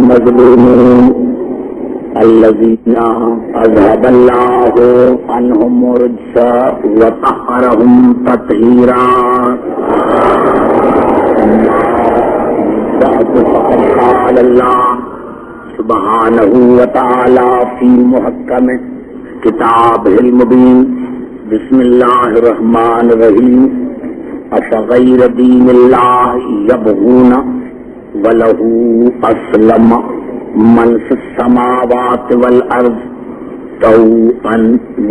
المظلومين الذين أذهب الله عنهم الرجس وطهرهم تطهيرا. قال الله سبحانه وتعالى في محكم كتابه المبين بسم الله الرحمن الرحيم أفغير دين الله يبغون وله أسلم من في السماوات والأرض طوعا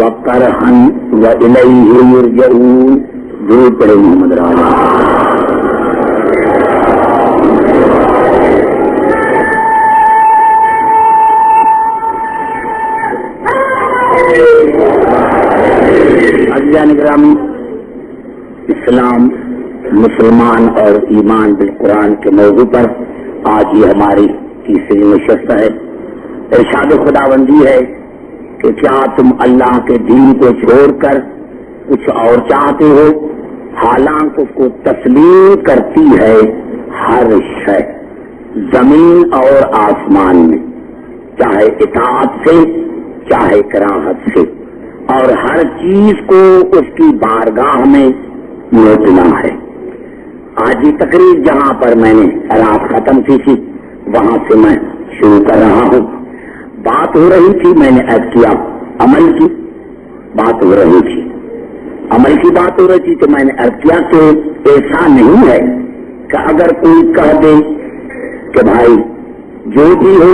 وكرها وإليه يرجعون. درود پڑھیں محمد راجہ. عزیزان گرامی، اسلام، مسلمان اور ایمان بالقرآن کے موضوع پر آج یہ ہماری تیسری نشست ہے. ارشاد خداوندی ہے کہ کیا تم اللہ کے دین کو چھوڑ کر کچھ اور چاہتے ہو؟ حالانکہ اس کو تسلیم کرتی ہے ہر شے، زمین اور آسمان میں، چاہے اطاعت سے چاہے کراہت سے، اور ہر چیز کو اس کی بارگاہ میں لوٹنا ہے. آج یہ تقریر جہاں پر میں نے رات ختم کی تھی وہاں سے میں شروع کر رہا ہوں. بات ہو رہی تھی، میں نے عرض کیا عمل کی بات ہو رہی تھی، عمل کی بات ہو رہی تھی تو میں نے عرض کیا کہ ایسا نہیں ہے کہ اگر کوئی کہہ دے کہ بھائی جو بھی ہو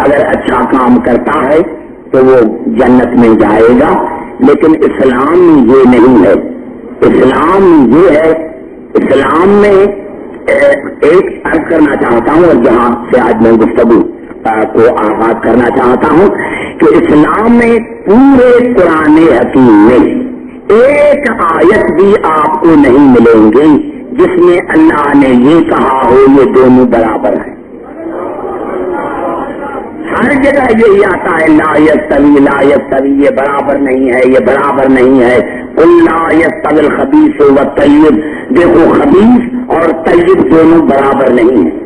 اگر اچھا کام کرتا ہے تو وہ جنت میں جائے گا، لیکن اسلام میں یہ نہیں ہے. اسلام یہ ہے، اسلام میں ایک عرض کرنا چاہتا ہوں اور جہاں سے آج میں گفتگو کو آغاز کرنا چاہتا ہوں کہ اسلام میں پورے قرآن حکیم میں ایک آیت بھی آپ کو نہیں ملیں گی جس میں اللہ نے یہ کہا ہو یہ دونوں برابر ہیں. ہر جگہ یہی آتا ہے لا یستوی لا یستوی، یہ برابر نہیں ہے، یہ برابر نہیں ہے. قل لا یستوی الخبیث والطیب، دیکھو خبیث اور طیب دونوں برابر نہیں ہیں.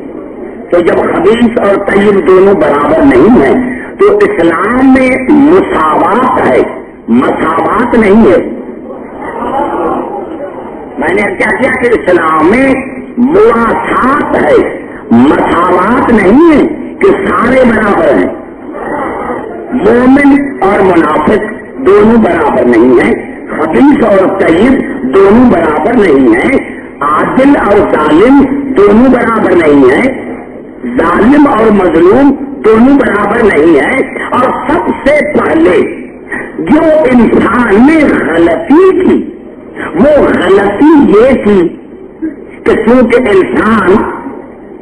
تو جب خبیث اور طیب دونوں برابر نہیں ہیں تو اسلام میں مساوات ہے، مساوات نہیں ہے. میں نے کیا کیا کہ اسلام میں مواسات ہے، مساوات نہیں ہے کہ سارے برابر ہیں. مومن اور منافق دونوں برابر نہیں ہیں، خبیث اور طیب دونوں برابر نہیں ہیں، عادل اور ظالم دونوں برابر نہیں ہیں، ظالم اور مظلوم دونوں برابر نہیں ہیں. اور سب سے پہلے جو انسان نے غلطی کی وہ غلطی یہ تھی کہ چونکہ انسان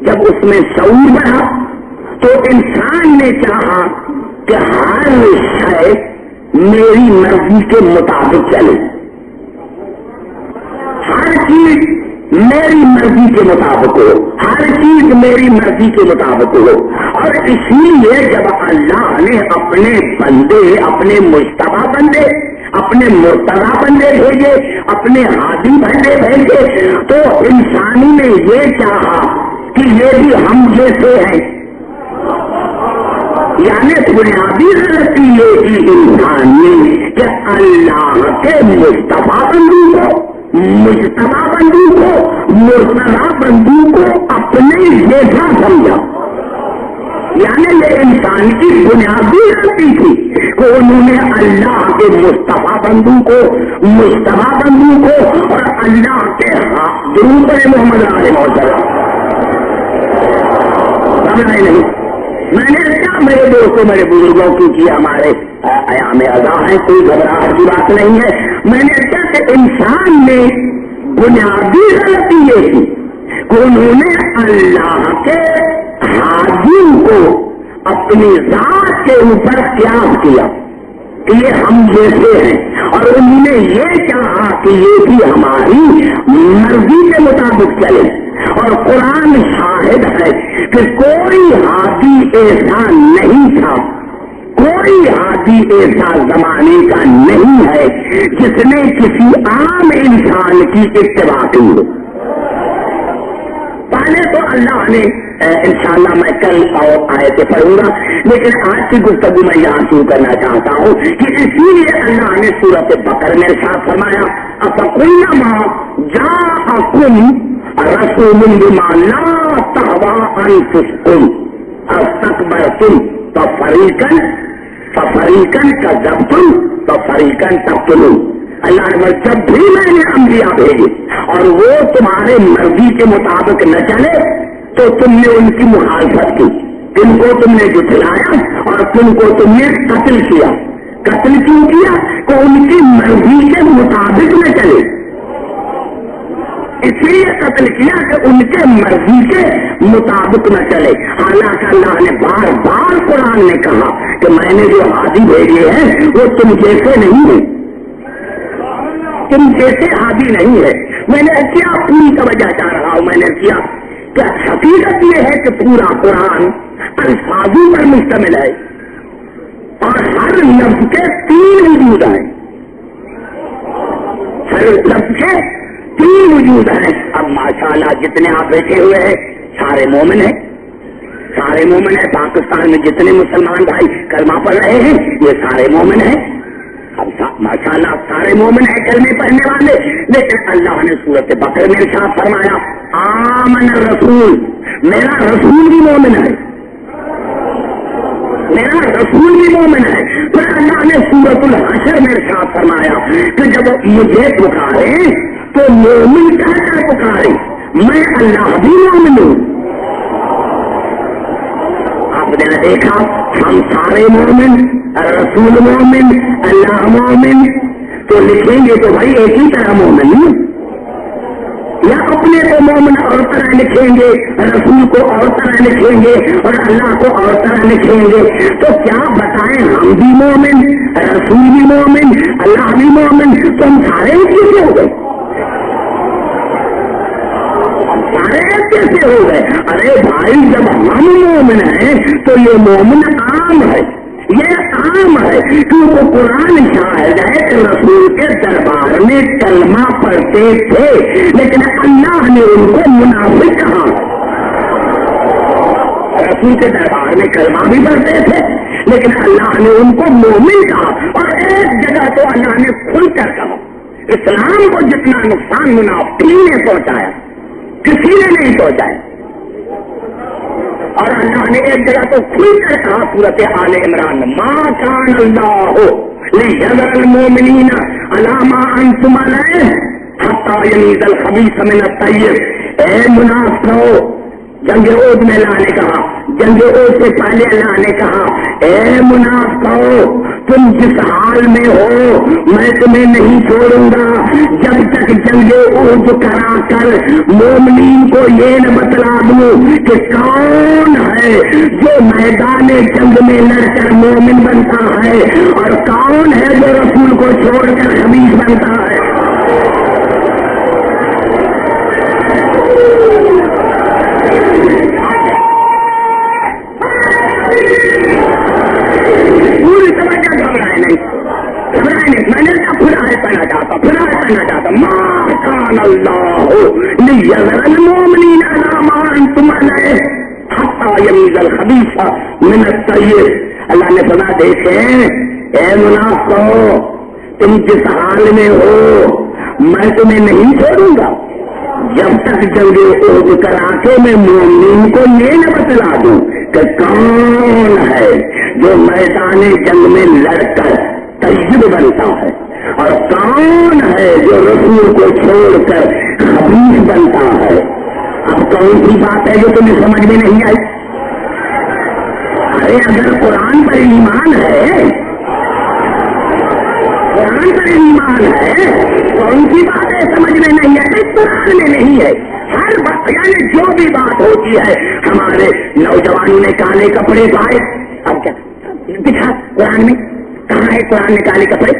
جب اس میں شعور بڑھا تو انسان نے چاہا کہ ہر شے میری مرضی کے مطابق چلے، ہر چیز میری مرضی کے مطابق ہو، ہر چیز میری مرضی کے مطابق ہو. اور اسی لیے جب اللہ نے اپنے بندے، اپنے مجتبی بندے، اپنے مرتضی بندے بھیجے، اپنے ہادی بندے بھیجے تو انسانی نے یہ چاہا کہ یہ بھی ہم جیسے ہیں. یعنی بنیادی غلطی یہ تھی انسان میں کہ اللہ کے مجتبی بندوں کو، مجتبی بندوں کو، مرتضی بندوں کو اپنے جیسا سمجھا. یعنی یہ انسان کی بنیادی غلطی تھی کہ انہوں نے اللہ کے مصطفیٰ بندوں کو، مجتبی بندوں کو اور اللہ کے درود پر محمد علیہ وسلم سمجھا نہیں. میں نے کیا میرے دوستوں، میرے بزرگوں کی ہمارے ایام ادا ہیں، کوئی گھبراہٹ کی بات نہیں ہے. میں نے کیا کہ انسان نے بنیادی غلطی یہ تھی کہ انہوں نے اللہ کے ہادیوں کو اپنی ذات کے اوپر قیاس کیا کہ یہ ہم جیسے ہیں، اور انہوں نے یہ چاہا کہ یہ بھی ہماری مرضی کے مطابق چلے. اور قرآن شاہد ہے کہ کوئی ہادی ایسا نہیں تھا، کوئی ہادی ایسا زمانے کا نہیں ہے جس نے کسی عام انسان کی اتباع کی ہو. پہلے تو اللہ نے انشاءاللہ میں کل اور آیتیں پڑھوں گا، لیکن آج کی گفتگو میں یہاں شروع کرنا چاہتا ہوں کہ اسی لیے اللہ نے سورۃ بقرہ میں ارشاد فرمایا افکلما جاءکم رسول بما لا تهوى انفسکم استکبرتم ففریقا کذبتم وفریقا تقتلون۔ اللہ نے جب بھی میں نے انبیاء بھیجے اور وہ تمہارے مرضی کے مطابق نہ چلے تو تم نے ان کی مخالفت کی، ان کو تم نے جھٹلایا اور تم کو تم نے قتل کیا۔ قتل کیوں کیا؟ کہ ان کی مرضی کے مطابق نہ چلے، اسی لیے قتل کیا کہ ان کے مرضی کے مطابق نہ چلے۔ حالانکہ اللہ نے بار بار قرآن نے کہا کہ میں نے جو ہادی بھیجے ہیں وہ تم جیسے نہیں ہیں، تم جیسے ہادی نہیں ہے۔ میں نے کیا پوری توجہ چاہ رہا ہوں، میں نے کیا کہ حقیقت یہ ہے کہ پورا قرآن الفاظوں پر مشتمل ہے اور ہر لفظ کے 3 وجود ہیں، ہر لفظ کے 3 وجود ہیں۔ اب ماشاءاللہ جتنے آپ بیٹھے ہوئے ہیں سارے مومن ہیں، سارے مومن ہیں۔ پاکستان میں جتنے مسلمان بھائی کلمہ پڑھ رہے ہیں یہ سارے مومن ہیں، اب ماشاءاللہ سارے مومن ہیں کلمے پڑھنے والے۔ لیکن اللہ نے سورۃ بقرہ میں ارشاد فرمایا آمن الرسول، میرا رسول بھی مومن ہے، میرا رسول بھی مومن ہے۔ پھر اللہ نے سورۃ الحشر میں ارشاد فرمایا کہ جب مجھے پکارے تو مومن کہہ کر پکارے، میں اللہ بھی مومن ہوں۔ آپ نے دیکھا ہم سارے مومن، رسول مومن، اللہ مومن، تو لکھیں گے تو بھائی ایک ہی طرح مومن، یا اپنے کو مومن اور طرح لکھیں گے، رسول کو اور طرح لکھیں گے اور اللہ کو اور طرح لکھیں گے۔ تو کیا بتائیں ہم بھی مومن، رسول بھی مومن، اللہ بھی مومن، تو ہم سارے کیسے ہو گئے؟ سارے کیسے ہو گئے؟ ارے بھائی جب ہم مومن ہیں تو یہ مومن عام ہے، یہ عام ہے کہ وہ قرآن شاہد ہے کہ رسول کے دربار میں کلمہ پڑھتے تھے، لیکن اللہ نے ان کو منافق کہا۔ رسول کے دربار میں کلمہ بھی پڑھتے تھے لیکن اللہ نے ان کو مومن کہا، اور ایک جگہ تو اللہ نے کھل کر کہا۔ اسلام کو جتنا نقصان منافقین نے پہنچایا کسی نے نہیں پہنچایا، اور اللہ نے ایک جگہ تو کھل کر کہا سورۃ آل عمران ما کان اللہ لیذر المؤمنین علی ما انتم علیہ حتی یمیز الخبیث من الطیب۔ اے منافقو، جنگ عہد میں اللہ نے کہا، جنگ عہد سے پہلے اللہ نے کہا اے منافقو تم جس حال میں ہو میں تمہیں نہیں چھوڑوں گا جب تک جنگ عہد کرا کر مومنین کو یہ نہ بتلا دوں کہ کون ہے جو میدان جنگ میں لڑ کر مومن بنتا ہے اور کون ہے جو رسول کو چھوڑ کر خبیث بنتا ہے۔ پوری توجہ گھبرائے نہیں، میں نے پھر آئے کرنا چاہتا ما کان اللہ لیذر المؤمنین علی ما انتم علیہ حتی یمیز الخبیث من الطیب۔ اللہ نے فرمایا دیکھیں اے منافقو تم جس حال میں ہو میں تمہیں نہیں چھوڑوں گا جب تک جنگ عہد کرا کے میں مومنین کو یہ نہ بتلا دوں کہ کون ہے جو میدان جنگ میں لڑ کر طیب بنتا ہے اور کون ہے جو رسول کو چھوڑ کر خبیث بنتا ہے۔ اب کون سی بات ہے جو تمہیں سمجھ میں نہیں آئی؟ ارے اگر قرآن پر ایمان ہے، قرآن پر ایمان ہے، کون سی بات ہے سمجھ میں نہیں ہے؟ قرآن میں نہیں ہے، ہر بات یعنی جو بھی بات ہوتی ہے۔ ہمارے نوجوانوں نے کالے کپڑے پائے، اب کیا دکھا قرآن میں کہاں ہے؟ قرآن نے کالے کپڑے،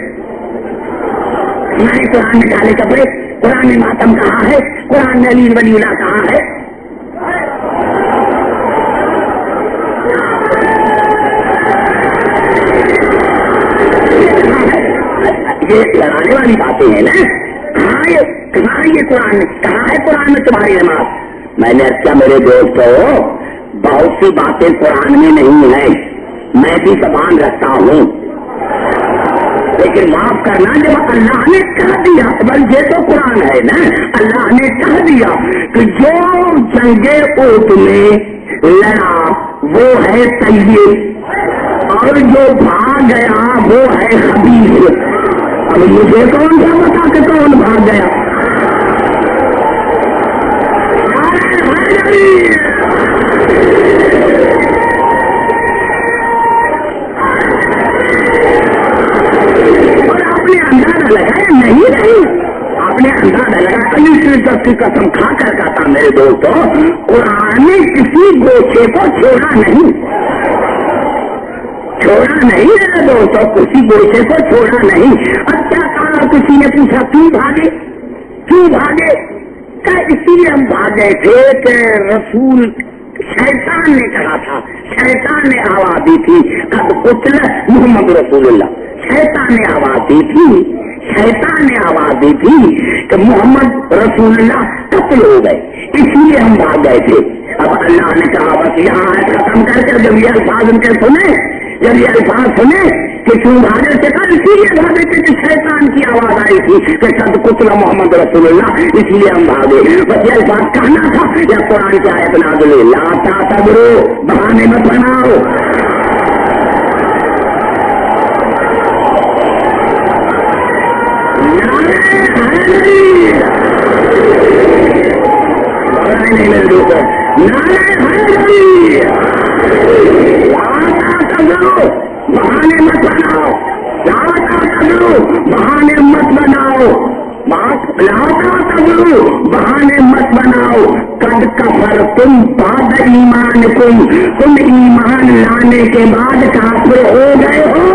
ہمارے قرآن میں کالے کپڑے، قرآن میں ماتم کہاں ہے؟ قرآن میں علی ولی اللہ کہاں ہے؟ یہ لڑانے والی باتیں ہیں نا، کہاں یہ قرآن میں، کہاں ہے قرآن میں تمہاری نماز؟ میں نے کیا میرے دوستوں، بہت سی باتیں قرآن میں نہیں ہیں، میں بھی زبان رکھتا ہوں، لیکن معاف کرنا جب اللہ نے کہہ دیا، بل یہ تو قرآن ہے نا، اللہ نے کہہ دیا کہ جو جنگ احد میں لڑا وہ ہے طیب اور جو بھاگ گیا وہ ہے خبیث۔ اب مجھے کون سا بتا کہ کون بھاگ گیا؟ آپ نے اندازہ لگا کی قسم کھا کر کہتا میرے دوستوں، قرآن نے کسی گوچے کو چھوڑا نہیں میرے دوستوں، کسی گوچے کو چھوڑا نہیں۔ اب کیا کہا، کسی نے پوچھا کیوں بھاگے؟ کہ اسی لیے ہم بھاگ گئے تھے کہ رسول شیطان نے کہا تھا، شیطان نے آواز دی تھی قد قتل محمد رسول اللہ، شیطان نے آواز دی تھی کہ محمد رسول اللہ قتل ہو گئے، اسی لیے ہم بھاگ گئے تھے۔ اب اللہ نے کہا بس یہاں ختم کر کے جب یہ الفاظ ان کے سنے کہ کیوں بھاگے تھے، کل اسی لیے بھاگے تھے کہ شیطان کی آواز آئی تھی کہ قد قتل محمد رسول اللہ، اسی لیے ہم بھاگے۔ بس یہ الفاظ کہنا تھا یا قرآن کی آیت نازل ہوئی، لا تعتذروا، بہانے مت بناؤ۔ بہانے مت بناؤ، قد کفرتم بعد ایمانکم، تم ایمان لانے کے بعد کافر ہو گئے ہو۔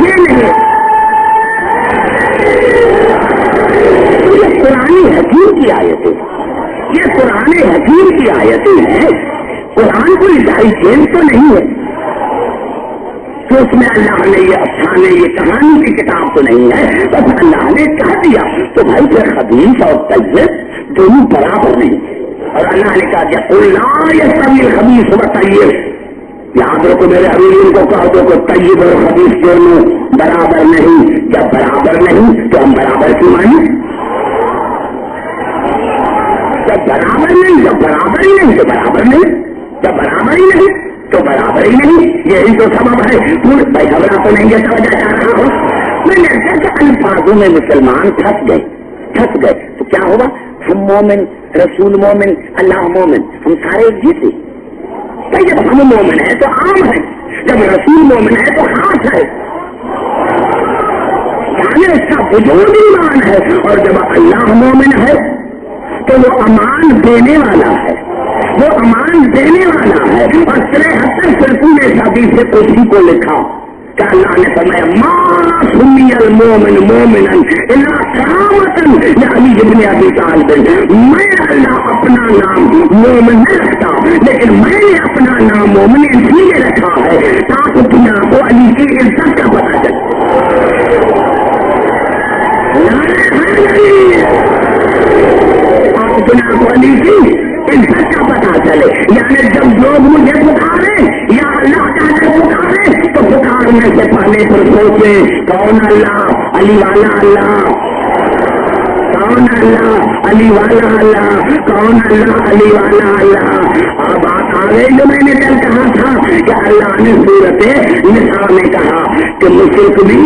یہ نہیں، یہ قرآن حکیم کی آیتیں، یہ قرآن حکیم کی آیتیں ہیں۔ قرآن کوئی لائسنس تو نہیں ہے تو اس میں اللہ نے یہ افسانے، یہ کہانی کی کتاب تو نہیں ہے، بس اللہ نے کہہ دیا تو بھائی پھر خبیث اور طیب دونوں برابر نہیں۔ اور اللہ نے کہا کہ لا یستوی الخبیث والطیب، یاد رکھو میرے حبیب کو کہہ دو کہ طیب اور خبیث دونوں برابر نہیں۔ جب برابر نہیں تو ہم برابر کیوں مانیں؟ جب برابر ہی نہیں تو برابر ہی نہیں، یہی تو سبب ہے۔ بھائی گھبرا تو نہیں ہے، توجہ چاہ رہا ہوں میں نے کہ الفاظوں میں مسلمان پھنس گئے تو کیا ہوگا؟ ہم مومن، رسول مومن، اللہ مومن، ہم سارے ایک جیسے۔ جب ہم مومن ہیں تو عام ہے، جب رسول مومن ہے تو خاص ہے، یعنی اس کا وجود ایمان ہے۔ اور جب اللہ مومن ہے تو وہ امان دینے والا ہے، اور 73 فرقوں نے شادی سے اسی کو لکھا کہ اللہ نے فرمایا ما سمی المومن مومنا الا کرامۃ لعلی ابن ابی طالب، میں اللہ اپنا نام مومن نہیں رکھتا، لیکن میں نے اپنا نام مومن اس لیے رکھا ہے تاکہ دنیا کو علی کی عزت کا پتہ چلے۔ دنیا کو علی کی عزت کا پتہ چلے، یعنی جب لوگ مجھے پکارے یا اللہ کا پکارے تو پکارنے سے پہلے تو سوچے کون اللہ؟ علی والا اللہ، کون اللہ؟ علی والا اللہ، کون اللہ؟ علی والا اللہ۔ اب بات آ گئی جو میں نے کل کہا تھا کہ اللہ نے سورت نساء میں کہا کہ مشرک بھی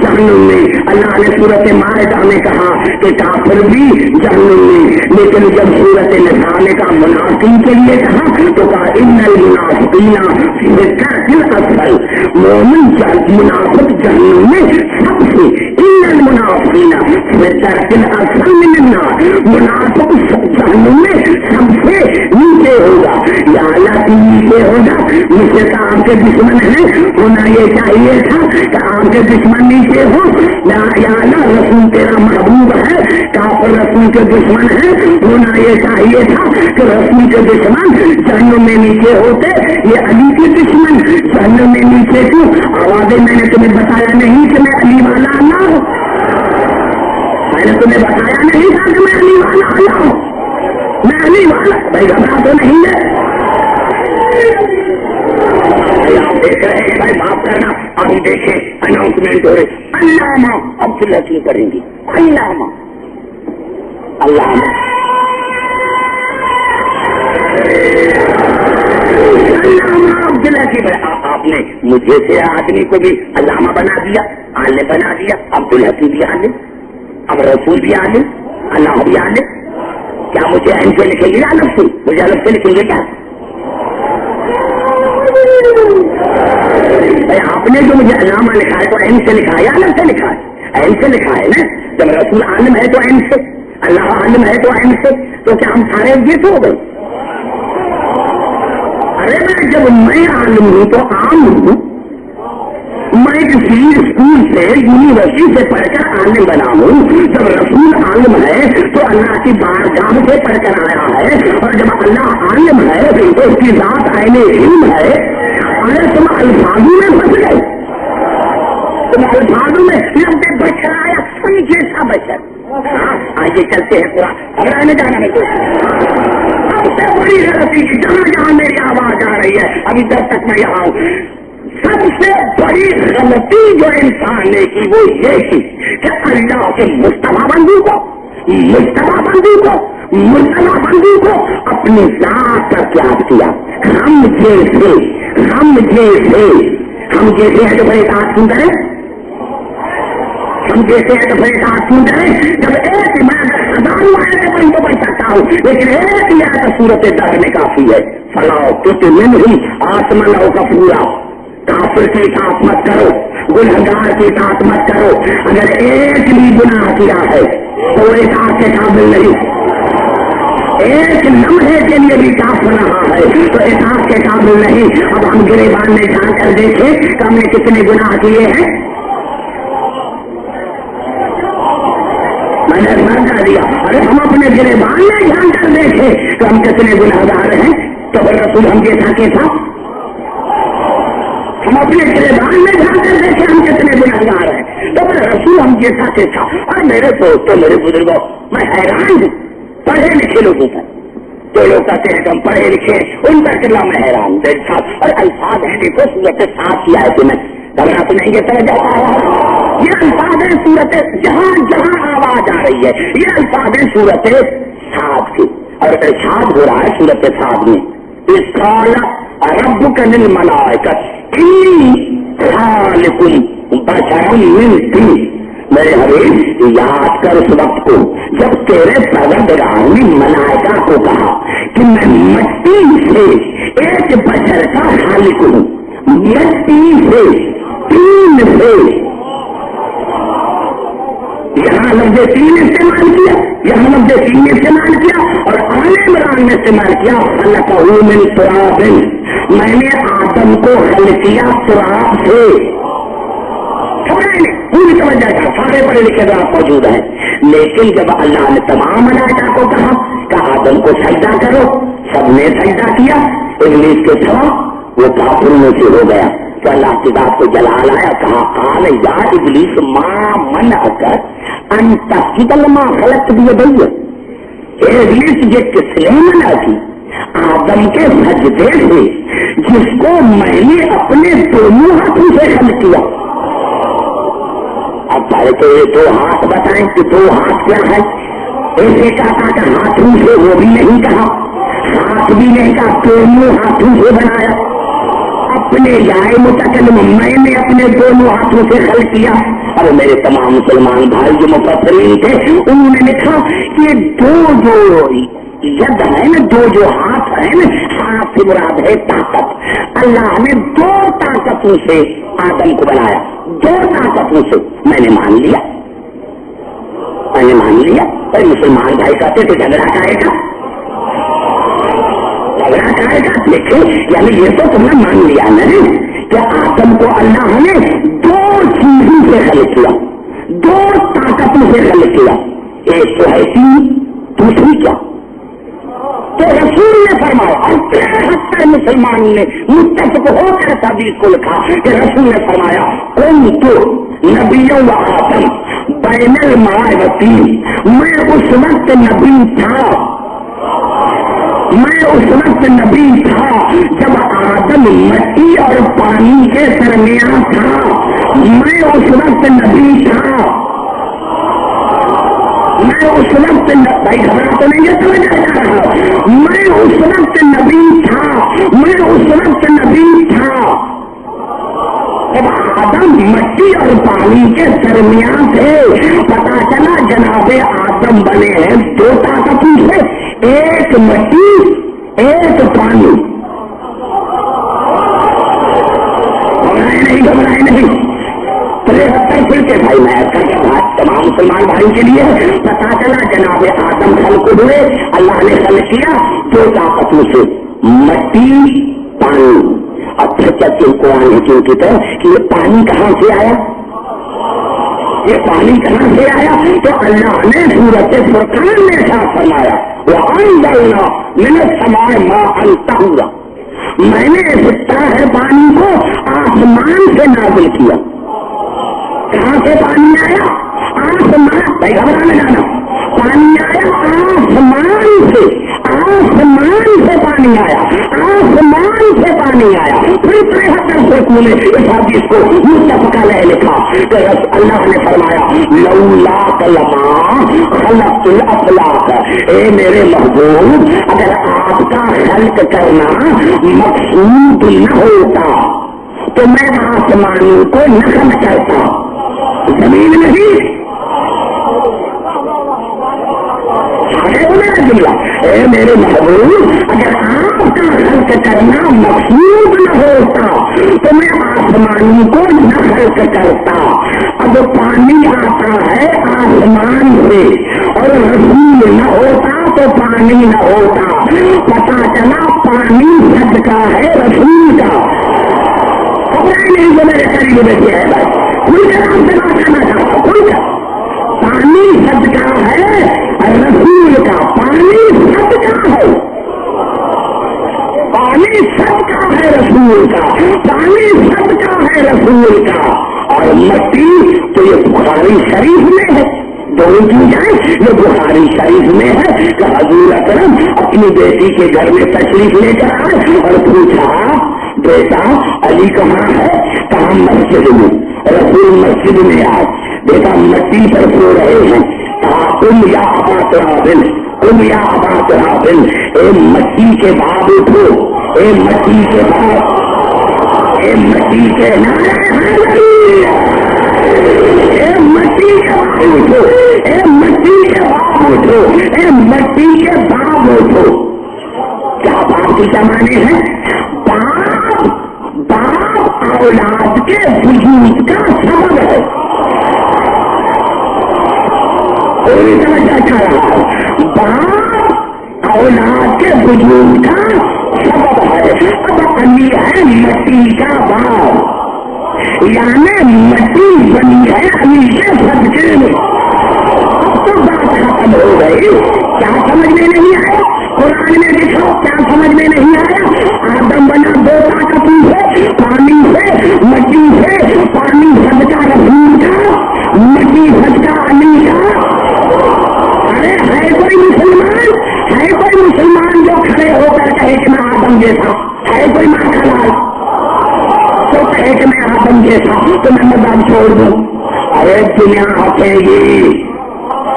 جہنم میں، اللہ نے سورت مائدہ میں کہا کہ کافر بھی جہنم میں، لیکن جب سورت نساء نے کہا منافقین کے لیے کہا تو کہا ان المنافقین فی الدرک الاسفل، مومن منافق جہنم میں سب سے، ان المنافقین فی الدرک الاسفل من النار، منافق جہنم میں سب سے نیچے ہوگا۔ یا اللہ کی نیچے ہوگا، مجھے تو آپ کے دشمن ہیں، ہونا یہ چاہیے تھا کہ آپ کے دشمن نیچے ہو، یا اللہ رسول تیرا محبوب ہے، کافر رسول کے دشمن ہے، ہونا یہ چاہیے تھا کہ رسول کے دشمن جہنم میں نیچے ہوتے، یہ علی کے دشمن جہنم میں نیچے کیوں؟ آوازیں میں نے تمہیں بتایا نہیں کہ میں علی والا نے بتایا نہیں تھا کہ میں علی والا اللہ ہوں، میں علی والا، بھائی گھبرا تو نہیں ہے؟ آپ دیکھ رہے ہیں بھائی، معاف کرنا، ابھی دیکھیں اناؤنسمنٹ ہو رہی، علامہ عبدالحکیم کریں گی، علامہ علامہ عبدالحکیم۔ آپ نے مجھے سے آدمی کو بھی علامہ بنا دیا، عالم بنا دیا، عبدالحکیم بھی عالم، اب رسول بھی عالم، اللہ بھی عالم۔ کیا مجھے این سے لکھیں گے الگ سے؟ مجھے الگ سے لکھیں گے کیا؟ آپ نے جو مجھے علامہ لکھا ہے تو این سے لکھا ہے یا الگ سے لکھا ہے؟ این سے لکھا ہے نا۔ جب رسول عالم ہے تو این سے، اللہ عالم ہے تو این سے، تو کیا ہم سارے یہ تو ہو گئے؟ ارے میں جب میں عالم ہوں تو عام ہوں، میں کسی اسکول سے یونیورسٹی سے پڑھ کر عالم بنا ہوں۔ جب رسول عالم ہے تو اللہ کی بارگاہ سے پڑھ کر آیا ہے، اور جب اللہ عالم ہے تو اس کی ذات عین علم ہے۔ ارے تم الفاظوں میں پھنس گئے، تم الفاظوں میں لمبے بچر آیا جیسا بچر۔ آئیے چلتے ہیں قرآن، گھبرانے جانا میں تو سب سے بڑی غلطی جہاں جہاں میری آواز آ رہی ہے، ابھی جب تک میں یہاں ہوں، سب سے بڑی غلطی جو انسان نے کی وہ یہ کی کہ اللہ کے مصطفیٰ بندو کو اپنی ذات کا قیاس کیا۔ ہم جیسے ہیں تو بڑے اطاعت کیوں کریں؟ ہم جیسے ہیں تو بڑے اطاعت کیوں کریں؟ جب ایک میں ہزاروں آیتیں پڑھی تو پڑھ سکتا ہوں، لیکن ایک ہی آیت صورت در میں کافی ہے۔ فلاؤ تطمئن ہی آسمانوں کا پورا، کافر کی اطاعت مت کرو، گنہگار کی اطاعت مت کرو۔ اگر ایک بھی گناہ کیا ہے تو وہ اطاعت کے قابل نہیں، ایک لمحے کے لیے بھی کافر رہا ہے تو اطاعت کے قابل نہیں۔ اب ہم گریبان میں جان کر دیکھیں کہ ہم نے کتنے گناہ کیے ہیں۔ میں نے مر کر دیا، ارے ہم اپنے گریبان میں جان کر دیکھیں کہ ہم کتنے گناہگار ہیں، تو پھر رسول ہم جیسا کے تھا؟ ہم اپنے گریبان میں جان کر دیکھیں ہم کتنے گناہگار ہیں، تو پھر رسول ہم جیسا کے تھا۔ اور میرے دوستوں، میرے بزرگوں، میں حیران ہوں پڑھے لکھے لوگوں پر، جو لوگ کہتے ہیں کہ ہم پڑھے لکھے، ان پر کتنا میں حیران دیکھا۔ اور الفاظ ہیں، دیکھو سورت 7 کی آیت میں گھبرا تو نہیں، یہ الفاظ ہیں سورت، جہاں جہاں آواز آ رہی ہے یہ الفاظ ہیں سورت 7 کی، اور ارشاد ہو رہا ہے سورت 7 میں، اس قال ربک للملائکۃ انی خالق بشرا من طین۔ میرے حبیب یاد کر اس وقت کو جب تیرے پروردگار نے ملائکہ کو کہا کہ میں مٹی سے ایک بشر کا خالق ہوں، مٹی سے، تین سے، یہاں لفظ تین استعمال کیا، یہاں لفظ تین استعمال کیا، اور آل عمران میں استعمال کیا خلقہ من تراب، میں نے آدم کو خلق کیا تراب سے۔ پوری توجہ کا سارے پڑھے لکھے آپ موجود ہیں، لیکن جب اللہ نے تمام ملائکہ کو کہا کہ آدم کو سجدہ کرو، سب نے سجدہ کیا، ابلیس کے سوا وہ کافروں میں سے ہو گیا، تو اللہ کی بات کو جلال آیا، کہا قال یا ابلیس ما منعک ان تسجد لما خلقت بیدی، اے ابلیس یہ کس نے منع کی آدم کے سجدے سے جس کو میں نے اپنے دونوں ہاتھوں سے خلق کیا۔ اب پہلے تو یہ دو ہاتھ بتائیں کہ دو ہاتھ کیا ہے؟ ایسے کہا کہ ہاتھوں سے، وہ بھی نہیں کہا، ہاتھ بھی نہیں کہا، دونوں ہاتھوں سے بنایا، اپنے جائے متکلم میں نے اپنے دونوں ہاتھوں سے خلق کیا۔ اور میرے تمام مسلمان بھائی جو مفسرین تھے انہوں نے لکھا کہ دو جو ید ہے نا، دو جو ہاتھ ہے نا، ہاتھ سے مراد ہے طاقت۔ اللہ نے دو طاقتوں سے آدم کو بنایا، دو طاقتوں سے۔ میں نے مان لیا، اور مسلمان بھائی کہتے تھے جھگڑا کہے گا، دیکھیں یعنی یہ تو تم نے مان لیا نہیں کہ آدم کو اللہ نے دو چیزوں سے خلق کیا، دو طاقتوں سے خلق کیا، ایک تو ہے تین، دوسری کیا؟ تو رسول نے فرمایا، اور 73 مسلمان نے متفق ہو کر حدیث کو لکھا کہ رسول نے فرمایا کنت نبی و آدم بین الماء والطین، میں اس وقت نبی تھا، میں اس وقت نبی تھا جب آدم مٹی اور پانی کے درمیان تھا، میں اس وقت نبی تھا، میں اس وقت بھائی گھبرا تو نہیں ہے، سمجھا جا رہا، میں اس وقت نبی تھا، میں اس وقت نبی تھا جب آدم مٹی اور پانی کے درمیان تھے۔ پتا چلا جناب آدم بنے ہیں دو طاقتوں سے، ایک مٹی ایک پانی۔ گھبرائے نہیں 73 پھر کے بھائی میں کر کے بات تمام مسلمان بھائی کے لیے، پتا چلا جناب آدم خلق ہوئے، اللہ نے خلق کیا دو طاقتوں سے، مٹی پانی۔ اب پھر چلتے قرآن حکیم کی طرح کہ یہ پانی کہاں سے آیا، یہ پانی کہاں سے آیا؟ تو اللہ نے سورۃ فرقان میں ارشاد فرمایا وَأَنزَلْنَا مِنَ السَّمَاءِ مَاءً طَهُورًا، میں نے طاہر پانی کو آسمان سے نازل کیا۔ کہاں سے پانی آیا؟ آسمان، بھائی گھبرانے جانا، پانی آیا آسمان سے، آسمان سے پانی آیا، آسمان سے پانی آیا۔ پھر 73 سکول اس حدیث کو متفق علیہ لکھا کہ اللہ نے فرمایا لولا کلمہ خلقت الافلاق، اے میرے محبوب اگر آپ کا خلق کرنا مقصود نہ ہوتا تو میں آسمانوں کو نقل کرتا، زمین نہیں جملہ۔ اے میرے محبوب اگر آپ کا خلق کرنا مقصود نہ ہوتا تو میں آسمانوں کو نہ خلق کرتا۔ اب پانی آتا ہے آسمان سے اور رسول نہ ہوتا تو پانی نہ ہوتا، پتا چلا پانی صدقہ ہے رسول کا۔ نہیں جو میرے قریب بیٹھے ہے بھائی کھل کر آپ سے بات کرنا چاہتا ہوں، کھل کر، پانی صدقہ ہے رسول کا، پانی صدقہ ہے، پانی صدقہ ہے رسول کا، پانی صدقہ ہے رسول کا۔ اور مٹی تو یہ بخاری شریف میں ہے، دونوں کی جائیں، یہ بخاری شریف میں ہے کہ حضور اکرم اپنی بیٹی کے گھر میں تشریف لے کر آئے اور پوچھا بیٹا علی کہاں ہے؟ کہاں؟ مسجد میں۔ رسول مسجد میں آئے، بیٹا مٹی پر سو رہے ہیں، تم یا ابا ترابل، تم یا ابا ترابل، اے مٹی کے باپ اٹھو، اے مٹی کے باپ، اے مٹی کے نعرہ حیدری، اے مٹی کے باپ اٹھو، اے مٹی کے باپ اٹھو، اے مٹی کے باپ اٹھو۔ کیا باپ کی زمانے ہیں؟ باپ اولاد کے وجود کا سبب ہے، کوئی سمجھا چاہ رہا ہے، باپ اولاد کے وجود کا سبب ہے۔ اب علی ہے مٹی کا باپ، یعنی مٹی بنی ہے علی کے صدقے میں۔ اب تو بات ختم ہو گئی، کیا سمجھ میں نہیں آیا؟ قرآن میں دیکھو کیا سمجھ میں نہیں آیا؟ آدم بنا دو طاقتوں سے، پانی سے، مٹی سے، پانی صدقہ رسول کا، مٹی صدقہ علی کا۔ ارے ہے کوئی مسلمان، ہے کوئی مسلمان جو کھڑے ہو کر کہے کہ میں آدم جیسا؟ ہے کوئی ماں کا لال تو کہے کہ میں آدم جیسا تو میں مذہب چھوڑ دوں؟ ارے دنیا ہنسے گی۔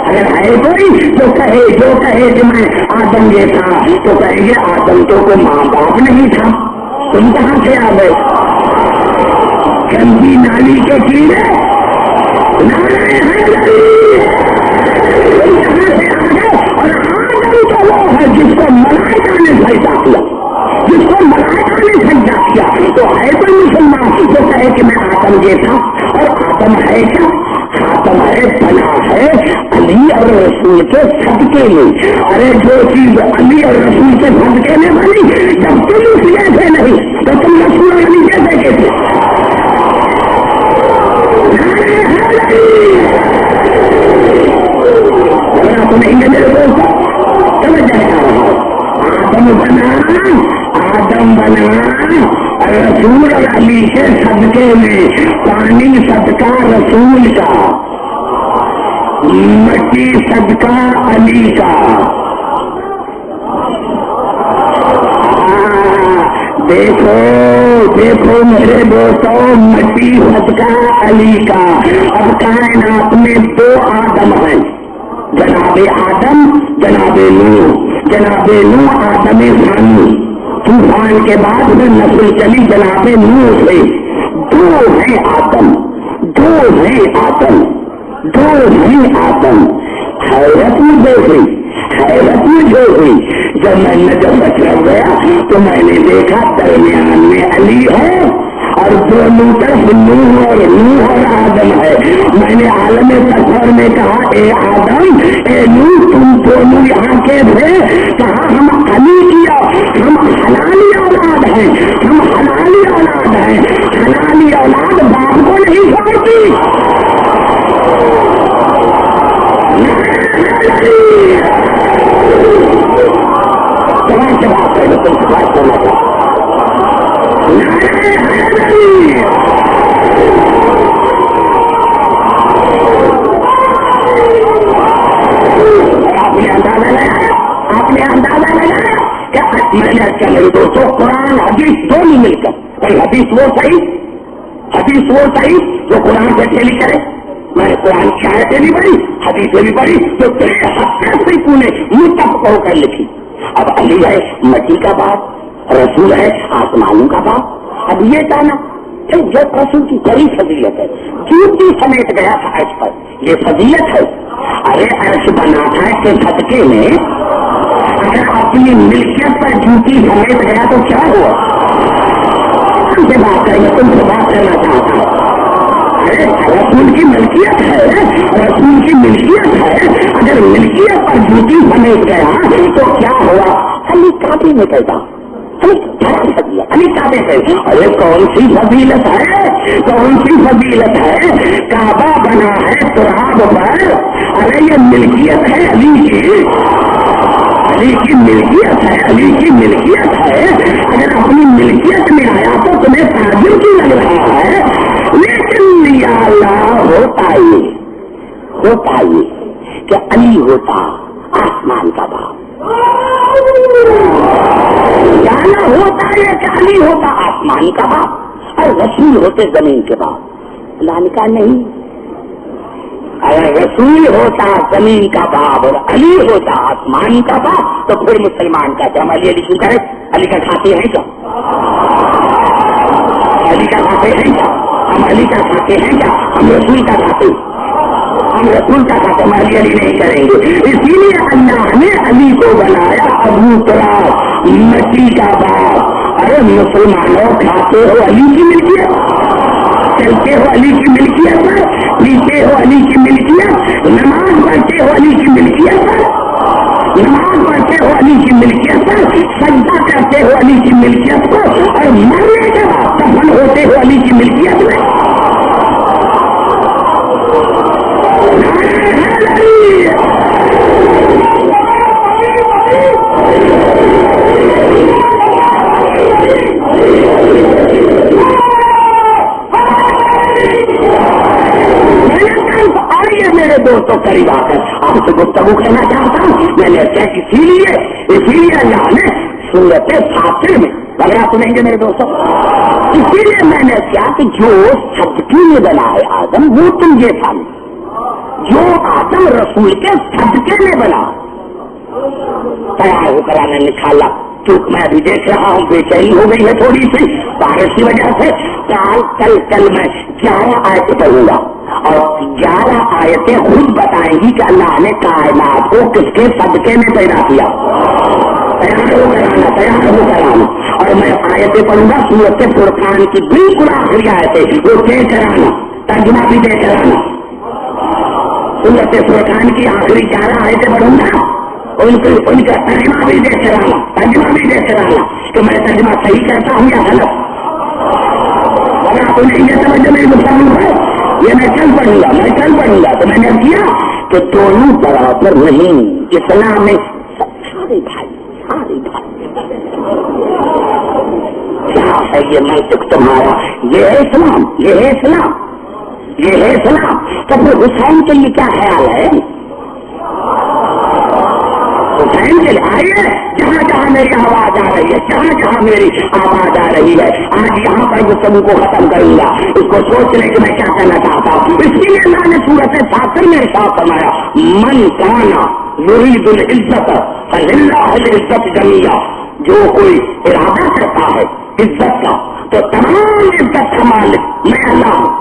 اگر ہے کوئی تو کہے، جو کہے کہ میں آدم جیسا تو کہیں گے آدم تو کوئی ماں باپ نہیں تھا، تم کہاں سے آ گئے؟ گندی نالی کے کیڑے، نعرہ حیدری، تم کہاں سے آ گئے؟ اور آدم تو وہ ہے جس کو ملائکہ نے سجدہ کیا، جس کو ملائکہ نے سجدہ کیا۔ تو ہے کوئی مسلمان جو کہے کہ میں آدم جیسا؟ اور آدم ہے کیا؟ خاتم ہے، بنا ہے علی اور رسول کے صدقے میں۔ ارے جو چیز علی اور رسول کے صدقے میں بنی، جب تم اس جیسے نہیں تو تم رسول اور علی جیسے کیسے؟ تو نہیں ہے میرے دوست، سمجھ جائے گا۔ آدم بنا رسول اور علی کے صدقے میں، پانی صدقہ رسول کا۔ مٹی صدقہ علی کا. دیکھو دیکھو میرے دوستوں، مٹی صدقہ علی کا. اب کائنات میں دو آدم ہیں، جناب آدم جناب نوح. جناب نوح آدم ثانی، طوفان کے بعد میں نسل چلی جناب نوح سے. دو ہیں آدم، دو ہیں آدم، دو ہیں آدم. حیرت مجھے ہوئی، حیرت مجھے ہوئی جب میں نظر رکھ گیا تو میں نے دیکھا درمیان میں علی ہے اور دونوں طرف نوح اور آدم ہے. میں نے عالم سفر میں کہا اے آدم اے نوح تم دونوں یہاں کے تھے. کہا ہم علی کیا، ہم حلالی اولاد ہیں، ہم حلالی اولاد ہیں. حلالی اولاد باپ کو نہیں چھوڑتی. سے بات ہے تم سے بات کرنا چاہتا آپ نے اندازہ لگایا کیا؟ میں نے اچھا میرے دوستوں قرآن حدیث دونوں مل کر، کوئی حدیث وہ صحیح جو قرآن سے ٹھیلی کرے. میں نے قرآن کی آیتیں بھی پڑھی، حدیثیں بھی پڑھی، جو تو نے متفق ہو کر لکھی. اب علی ہے مٹی کا باپ، رسول ہے آسمانوں کا باپ. اب یہ کہنا جو رسول کی بڑی فضیلت ہے، جوتی سمیٹ گیا تھا عرش پر، یہ فضیلت ہے. ارے عرش بنا تھا کہ صدقے میں اگر اپنی ملکیت پر جوتی سمیٹ گیا تو کیا ہوا؟ تم سے بات کریں گے، تم سے بات کرنا چاہتا ہوں. ارے رسول کی ملکیت ہے، رسول کی ملکیت ہے، اگر ملکیت پر جوتی سمیٹ گیا تو کیا ہوا؟ علی کعبے میں کہتا علی کعبے سے. ارے کون سی فضیلت ہے، کون سی فضیلت ہے؟ کعبہ بنا ہے تراب پر. ارے یہ ملکیت ہے علی کی، علی کی ملکیت ہے، علی کی ملکیت ہے. اگر اپنی ملکیت میں آیا تو تمہیں تعجب کی لگ رہا ہے. لیکن یا اللہ ہوتا یہ کہ علی ہوتا آسمان کا باپ، جانا ہوتا ہے کہ علی ہوتا آسمان کا باپ اور رسول ہوتے زمین کے باپ. اللہ نے کہا نہیں، اگر رسول ہوتا زمین کا باپ اور علی ہوتا آسمان کا باپ تو پھر مسلمان کا ہم علی کیوں کرے؟ علی کا کھاتے ہیں کیا؟ علی کا کھاتے ہیں کیا؟ ہم علی کا کھاتے ہیں کیا؟ ہم رسول کا کھاتے، ہم رسول کا کھاتے، ہم علی نہیں کریں گے. اسی لیے اللہ نے علی کو بنایا ابو تراب، مٹی کا باپ. ارے مسلمانوں کھاتے ہو علی کی ملکیت، چلتے ہو علی کی ملکیت پر، پیتے ہو علی کی ملکیت، نماز پڑھتے ہو علی کی ملکیت پر، نماز پڑھتے ہو علی کی ملکیت پر، سجدہ کرتے ہو علی کی ملکیت پر، اور مرنے کے بعد دفن ہوتے ہو علی کی ملکیت میں. میرے دوستوں قریب آ کر آپ سے گفتگو کرنا چاہتا ہوں. میں نے اسی لیے اللہ نے سورت فاطر میں وغیرہ سنیں گے میرے دوستوں. اسی لیے میں نے کیا کہ جو صدقے میں بنا ہے آدم وہ تم یہ سمجھ، جو آدم رسول کے صدقے میں بنا تیار ہو کر آنے نکالا. کیونکہ میں ابھی دیکھ رہا ہوں بے چینی ہو گئی ہے تھوڑی سی بارش کی وجہ سے. کل میں 11 آیتیں پڑھوں گا اور 11 آیتیں خود بتائیں گی کہ اللہ نے کائنات کو کس کے صدقے میں پیدا کیا. تیار ہو کرانا. اور میں آیتیں پڑھوں گا سورت فرقان کی بالکل آخری آیتیں، وہ دے کرانا، ترجمہ بھی دے کرانا. سورت فرقان کی آخری 11 آیتیں پڑھوں گا، ان کا ترجمہ بھی دے کرانا، ترجمہ بھی دے کرانا کہ میں ترجمہ صحیح کرتا ہوں یا غلط. اگر آپ انہیں یہ سمجھ میری مسلم ہے یہ میں کل پڑھوں گا تو میں نے کیا کہ دونوں برابر نہیں. اسلام میں سارے بھائی کیا ہے یہ منطق تمہارا؟ یہ ہے اسلام، یہ ہے اسلام. یہ ہے اسلام. تو پھر حسین کے لیے کیا خیال ہے؟ حسین کے لیے آئیے جہاں جہاں میری آواز آ رہی ہے، جہاں جہاں میری آواز آ رہی ہے، آج یہاں پر گفتگو کو ختم کروں گا. اس کو سوچ لیں کہ میں کیا کہنا چاہتا ہوں. اس لیے اللہ نے سورۃ فاطر میں ارشاد فرمایا من کانا یرید العزت فللہ العزت جمیعا. جو کوئی ارادہ کرتا ہے عزت کا تو تمام عزت کا مالک میں اللہ ہوں.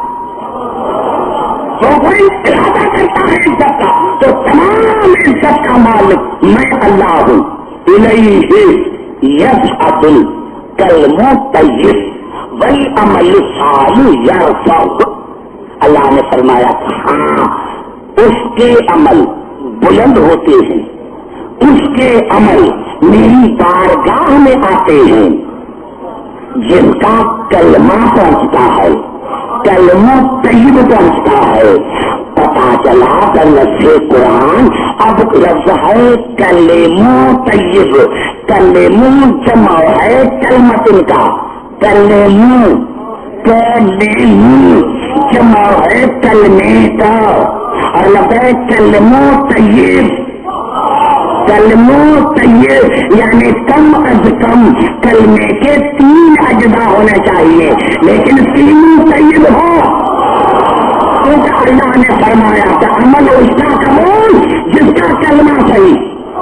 جو کوئی ارادہ کرتا ہے عزت کا تو تمام عزت کا مالک میں اللہ ہوں. الیہ یصعد الکلم الطیب والعمل الصالح یرفعہ. اللہ نے فرمایا ہاں اس کے عمل بلند ہوتے ہیں، اس کے عمل میری بارگاہ میں آتے ہیں. جن کا کلمہ پہنچتا ہے، کلمہ طیب پہنچتا ہے. پتا چلا بنص قرآن اب لفظ ہے کلمہ طیب. کلمہ جمع ہے کلمۃ کا، کلمہ جمع ہے کلمے کا، اور لفظ ہے کلمہ طیب. کلمہ طیب یعنی کم از کم کلمے کے 3 اجزاء ہونے چاہیے، لیکن تینوں طیب ہو. کیونکہ اللہ نے فرمایا کہ عمل اس کا قبول جس کا کلمہ صحیح،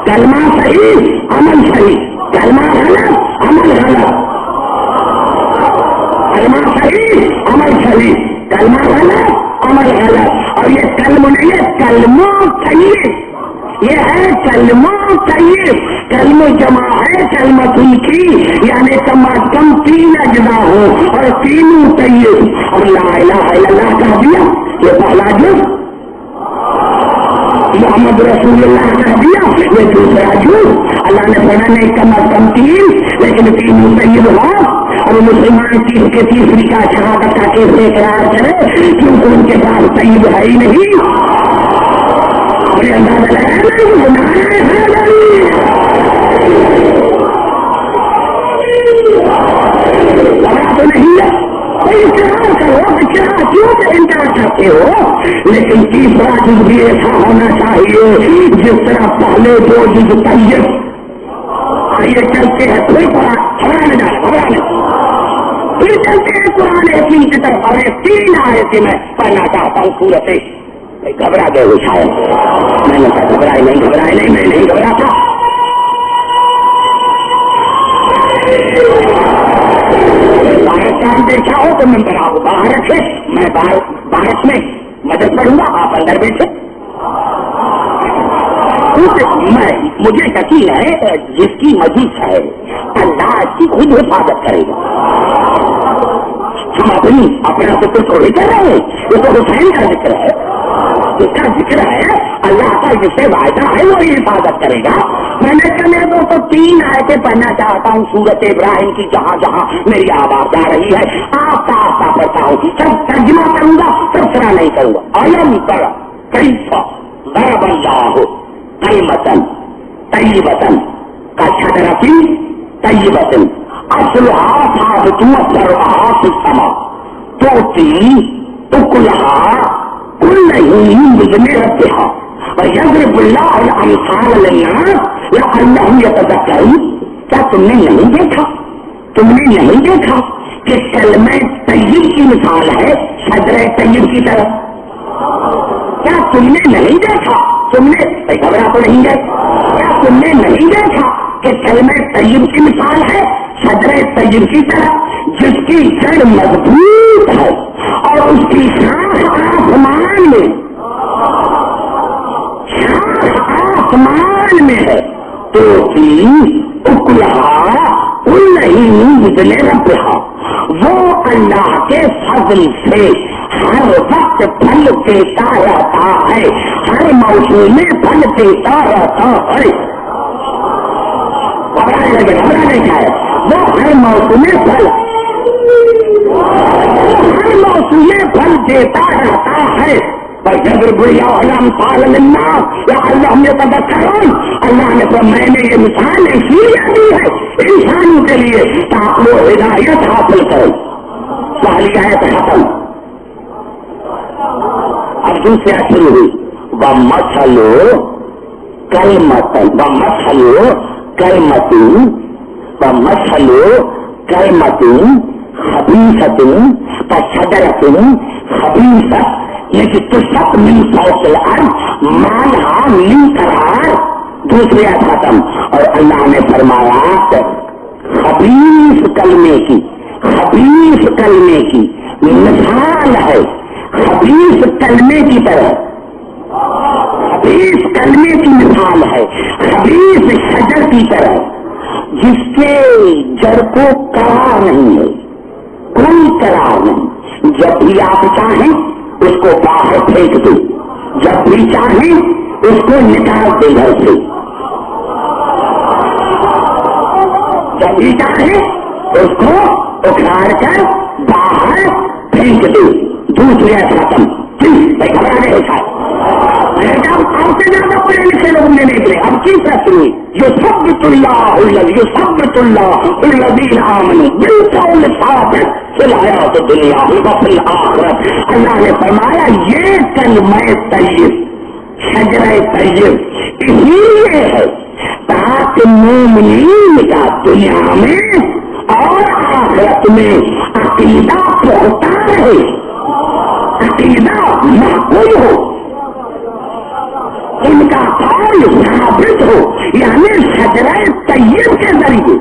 کلمہ صحیح عمل صحیح، کلمہ غلط عمل غلط، کلمہ صحیح عمل صحیح، کلمہ غلط عمل غلط. اور یہ کلمہ نہیں ہے، کلمہ طیب. یہ ہے کلمہ طیب. کلمہ جمع ہے کلمۃ کی، یعنی کم از کم 3 اجزاء ہو اور تینوں طیب. اور لا الہ الا اللہ کہہ دیا یہ پہلا جز، محمد رسول اللہ کہہ دیا یہ دوسرا جز. اللہ نے پڑھا نہیں کم از کم 3 لیکن تینوں طیب ہو. اور مسلمان کے تیسری کا شہادت کا کیسے اقرار کرے کیونکہ ان کے پاس طیب ہے ہی نہیں. تو نہیں ہے انکار کرو، کیوں انکار کرتے ہو؟ لیکن تیسرا جز بھی ایسا ہونا چاہیے جس طرح پہلے 2 جز طیب. آئیے چلتے ہیں پھر گھبرانے پھر چلتے ہیں قرآن حکیم کی طرف. اور 3 آیتیں میں پڑھنا چاہتا ہوں سورت. گھبرا گئے ہو شاید، میں نے کہا گھبرائے نہیں، میں نہیں گھبراتا. کام دیکھا ہو تو میں آپ باہر رکھے، میں باہر میں مدد کروں گا، آپ اندر بیٹھے. مجھے یقین ہے جس کی مجید ہے اللہ کی خود حفاظت کرے گا. ہم اپنا ذکر تھوڑی کر رہے ہیں، یہ تو حسین کا ذکر ہے، اس کا ذکر ہے. اللہ کا جس سے وعدہ ہے وہی حفاظت کرے گا. میں نے چلے تو 3 آیتیں پڑھنا چاہتا ہوں سورت ابراہیم کی، جہاں جہاں میری آواز آ رہی ہے آہستہ آہستہ پڑھتا ہوں. سب ترجمہ کروں گا، تبصرہ نہیں کروں گا. علم کر کیف ضرب اللہ کلمۃ طیبۃ کشجرۃ طیبۃ اصلها ثابت وفرعها في السماء تؤتي اکلها کل حین بإذن ربها ویضرب اللہ الامثال للناس لعلهم یتذکرون. کیا تم نے نہیں دیکھا کہ کلمہ طیب کی مثال ہے شجرہ طیب کی طرف؟ کیا تم نے نہیں دیکھا؟ تم نے گھبرا تو نہیں گئے؟ کیا تم نے نہیں دیکھا کہ کلمہ طیب کی مثال ہے شجرہ طیب کی طرف جس کی جڑ مضبوط ہے اور اس کی شاخ آسمان میں ہے. تو اکلہا کل بإذن ربہا، وہ اللہ کے فضل سے ہر وقت پھل دیتا رہتا ہے، ہر موسم میں پھل دیتا رہتا ہے. گھبرانے کا ہے وہ ہر موسم میں پھل دیتا رہتا ہے. اللہ نے تو میں نے یہ مثال اس لیے دی ہے انسانوں کے لیے تاکہ وہ ہدایت حاصل کریں. پہلی آیت ختم. اب دوسرے شروع ہوئی وَمَثَلُ كَلْمَةٍ خَبِيثَةٍ كَشَجَرَةٍ خَبِيثَةٍ يَجْتُثَّتْ مِنْ فَوْقِ الْأَرْضِ مَا لَهَا مِنْ قَرَارٍ. دوسرے ختم. اور اللہ نے فرمایا خبیث کلمے کی مثال ہے خبیث کلمے کی طرح. خبیث کلمے کی مثال ہے خبیث شجر کی طرح جس کے جڑ کو قرار نہیں ہے, کوئی قرار نہیں. جب بھی آپ چاہیں اس کو باہر پھینک دیں, جب بھی چاہیں اس کو نکال دیں گھر سے, جب بھی چاہیں اس کو اکھاڑ کر باہر پھینک دے. دوسرے ختم. گھبرا رہے تھا آپ سے زیادہ پڑھے لکھے لوگ نے نکلے. اب کی فیصلے ہوئی يثبت الله الذين آمنوا بالقول الثابت في الحياة الدنيا وفي الآخرة. اللہ نے فرمایا یہ کلمہ طیب شجرہ طیب اسی لیے ہے تاکہ مومنین کا دنیا میں اور آخرت میں عقیدہ پختہ رہے, عقیدہ محفوظ ہو, ان کا قول ثابت ہو. یعنی شجرہ طیب کے ذریعے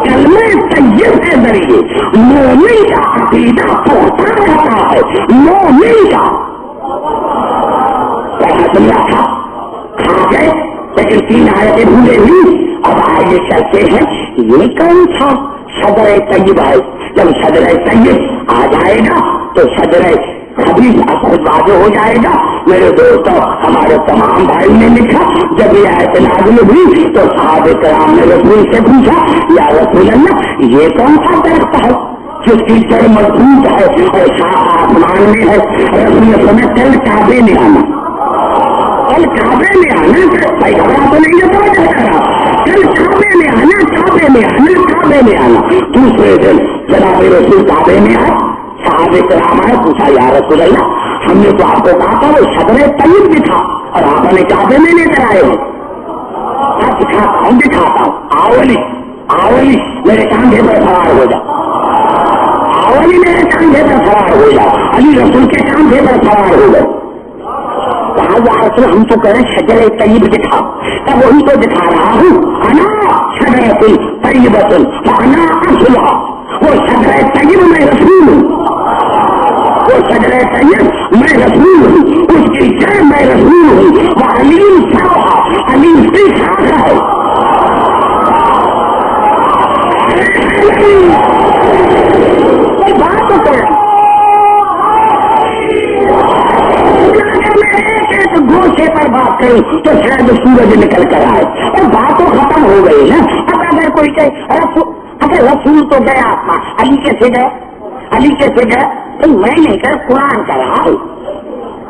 کلمہ طیب کے ذریعے مومن کا عقیدہ پختہ رہتا ہے. مومن کا سمجھا تھا کھا گئے لیکن 3 آیتیں بھولے ہوئی. اب آگے چلتے ہیں یہ کون تھا شجرہ طیب ہے. جب شجرہ طیب آ جائے گا تو شجرہ خبیث خود واضح ہو جائے گا. میرے دوستوں ہمارے تمام بھائی نے لکھا جب یہ آیت نازل ہوئی تو صحابہ کرام نے رسول سے پوچھا یا رسول اللہ یہ کون سا درخت ہے جس کی جڑ مضبوط ہے اور شاخ آسمان میں ہے. رسول نے فرمایا کل کعبے میں آنا, کل کعبے میں آنا. بھائی گھبرا تو نہیں ہے سمجھ رہا, کل کعبے میں آنا, کعبے میں آنا, کعبے میں آنا. دوسرے دن جناب رسول کعبے میں آئے, صحابہ کرام آئے, پوچھا یا رسول اللہ ہم نے تو آپ کو کہا تھا وہ شجرہ طیب دکھا اور آپ نے کعبے میں لے کر آئے ہو. آپ دکھاتا ہوں دکھاتا ہوں. آولی میرے کاندھے پر سوار ہو جاؤ, آولی میرے کاندھے پر سوار ہو جاؤ. علی رسول کے کاندھے پر سوار ہو گئے. ہم تو کہہ رہے شجرہ طیب دکھا, تب وہی تو دکھا رہا ہوں. انا شجرہ طیبۃ وانا اصلھا. وہ شجرہ طیب میں رسول ہوں, وہ شجرہ طیب میں رسول ہوں, اس کی جڑ میں رسول ہوں. وہ علیم فرعھا, علیم کی شاخ ہے. بات تو کریں گوشے پر بات کریں تو شاید سورج نکل کر آئے اور بات تو ختم ہو گئی نا. اب اگر کوئی کہے اگر رسول تو گیا تھا علی کیسے گئے, علی کیسے گئے؟ تو میں نہیں کر قرآن کا رہا ہوں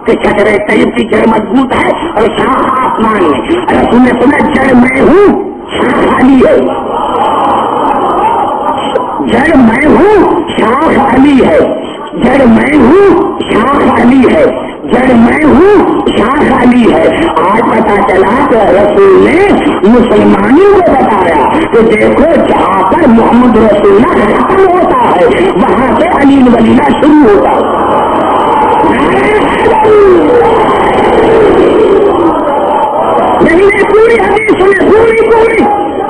کہ شجرہ طیب کی جڑ مضبوط ہے اور شاخ آسمان میں. رسول نے سنا جڑ میں ہوں شاخ علی ہے, جڑ میں ہوں شاخ علی ہے, جڑ میں ہوں شاخ علی ہے, جڑ میں ہوں شاخ علی ہے. آج پتا چلا کہ رسول نے مسلمانوں کو بتایا کہ دیکھو جہاں پر محمد رسول ختم ہوتا ہے وہاں سے علی ولیلہ شروع ہوتا ہے. نہیں پوری حدیث سنے, پوری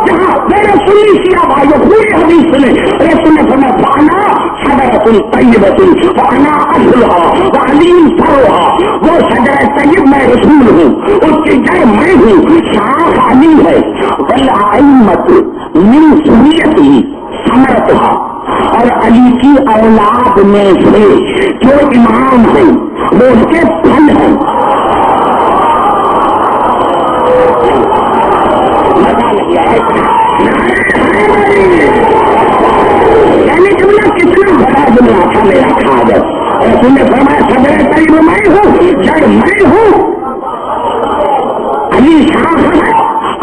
جہاں میرے سنی سیا بھائیو پوری حدیث سنے. رسول نے فرمایا فانا شجرۃ طیبۃ وانا اصلھا وعلیم فرعھا. وہ شجرہ طیب میں رسول ہوں, اس کی جڑ میں ہوں, شاخ علی ہے. والائمۃ من ذریتہ ثمرتھا. اور علی کی اولاد میں سے جو امام ہیں وہ اس کے پھل ہیں. یعنی جملہ کتنا بڑا جملہ تھا میرا خاجر. رسول نے فرمایا شجرہ طیب میں ہوں, جڑ میں ہوں, علی شاخ ہے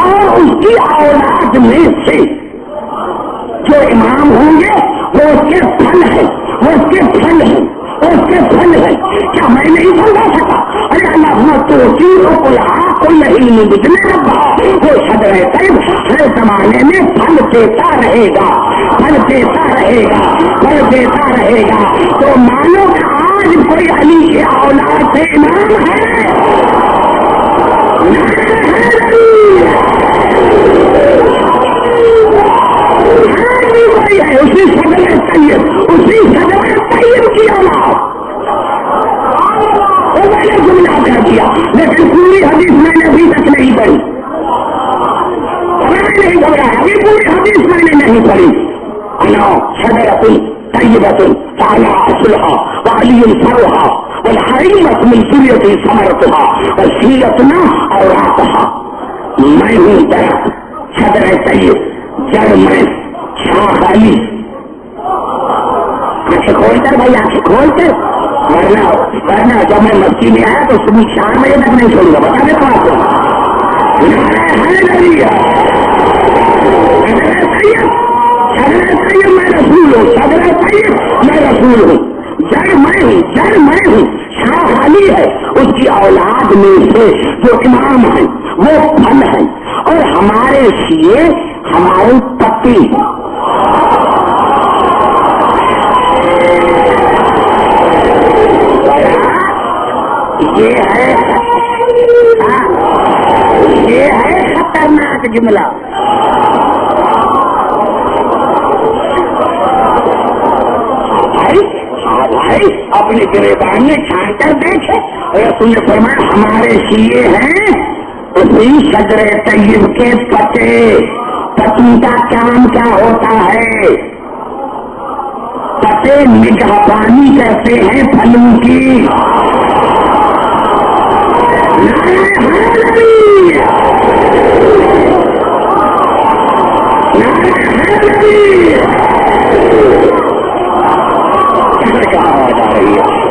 اور اس کی اولاد میں سے جو امام ہوں گے وہ اس کے پھل ہیں, وہ اس کے پھل ہیں. اس کے پھل ہے، کیا میں نہیں سمجھا سکا؟ ارے اللہ تو چیزوں کو یہاں کوئی نہیں بجنے رکھا، وہ صدر طیب ہر زمانے میں پھل دیتا رہے گا، پھل دیتا رہے گا، پھل دیتا رہے گا۔ تو مانو کہ آج کوئی علی کی اولاد سے امام ہے، کوئی ہے اسی صدر طیب، اسی صدر طیب کی اولاد، وہ میں نے جملہ کر دیا، لیکن پوری حدیث میں نے ابھی تک نہیں پڑھی، میں نہیں گھبرایا، ابھی پوری حدیث میں نے نہیں پڑھی۔ انا شجرۃ طیبۃ تعالی اصلھا وعلی فرعھا والحریمۃ من ذریۃ ثمرتھا وسیلتنا اوراقھا۔ میں ہوں درخت شجر طیب، جڑ میں، شاخ علی۔ آنکھیں کھول کر بھائی، آنکھیں کھول کر، ورنہ جب میں مسجد میں آیا تو صبح 4 بجے تک نہیں چھوڑوں گا، بتا دیتا ہوں آپ کو۔ میں رسول ہوں، صدر طیب میں رسول ہوں، جڑ میں ہوں، جڑ میں ہوں، شاخ علی ہے، اس کی اولاد میں سے جو امام ہیں وہ پھل ہیں، اور ہمارے شیعے ہماری پتی ہیں۔ یہ ہے خطرناک جملہ۔ بھائی اپنے گریبان میں چھان کر دیکھے، رسول نے فرمایا ہمارے شیعے ہیں اسی شجر طیب کے پتے، پتوں کا کام کیا ہوتا ہے؟ پتے نگہبانی کرتے ہیں پھلوں کی۔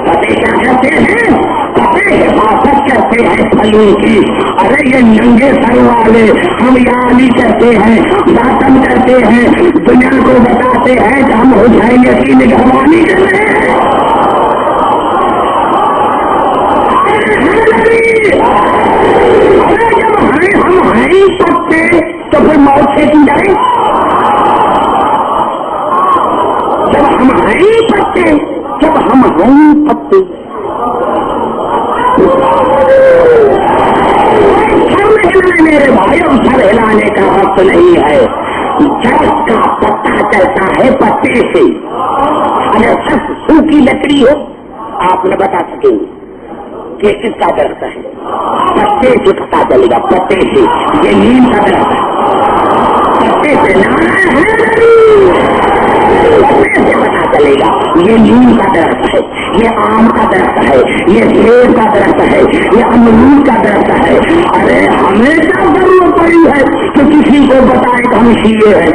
پتے کیا کرتے ہیں؟ پتے حفاظت کرتے ہیں پھلوں کی۔ ارے یہ ننگے سر والے ہم یعنی کرتے ہیں، ماتم کرتے ہیں، دنیا کو بتاتے ہیں کہ ہم حسین کی نگہبانی کر رہے ہیں۔ ارے جب ہم ہیں پتے تو پھر موت سے کی جائے؟ جب ہم ہیں پتے، جب ہم ہیں پتے، میرے بھائیوں سر ہلانے کا وقت نہیں ہے۔ جڑ کا پتا چلتا ہے پتے سے۔ اگر سب سوکھی لکڑی ہو آپ نے بتا سکیں گے کہ کس کا درخت ہے؟ پتے سے پتا چلے گا، پتے سے۔ یہ نیم کا درخت ہے، پتے سے پتے سے پتا چلے گا یہ نیم کا درخت ہے، یہ آم کا درخت ہے، یہ سیب کا درخت ہے، یہ امرود کا درخت ہے۔ ارے ہمیں کیا ضرورت پڑی ہے کہ کسی کو بتائے کہ ہم شیعے ہیں؟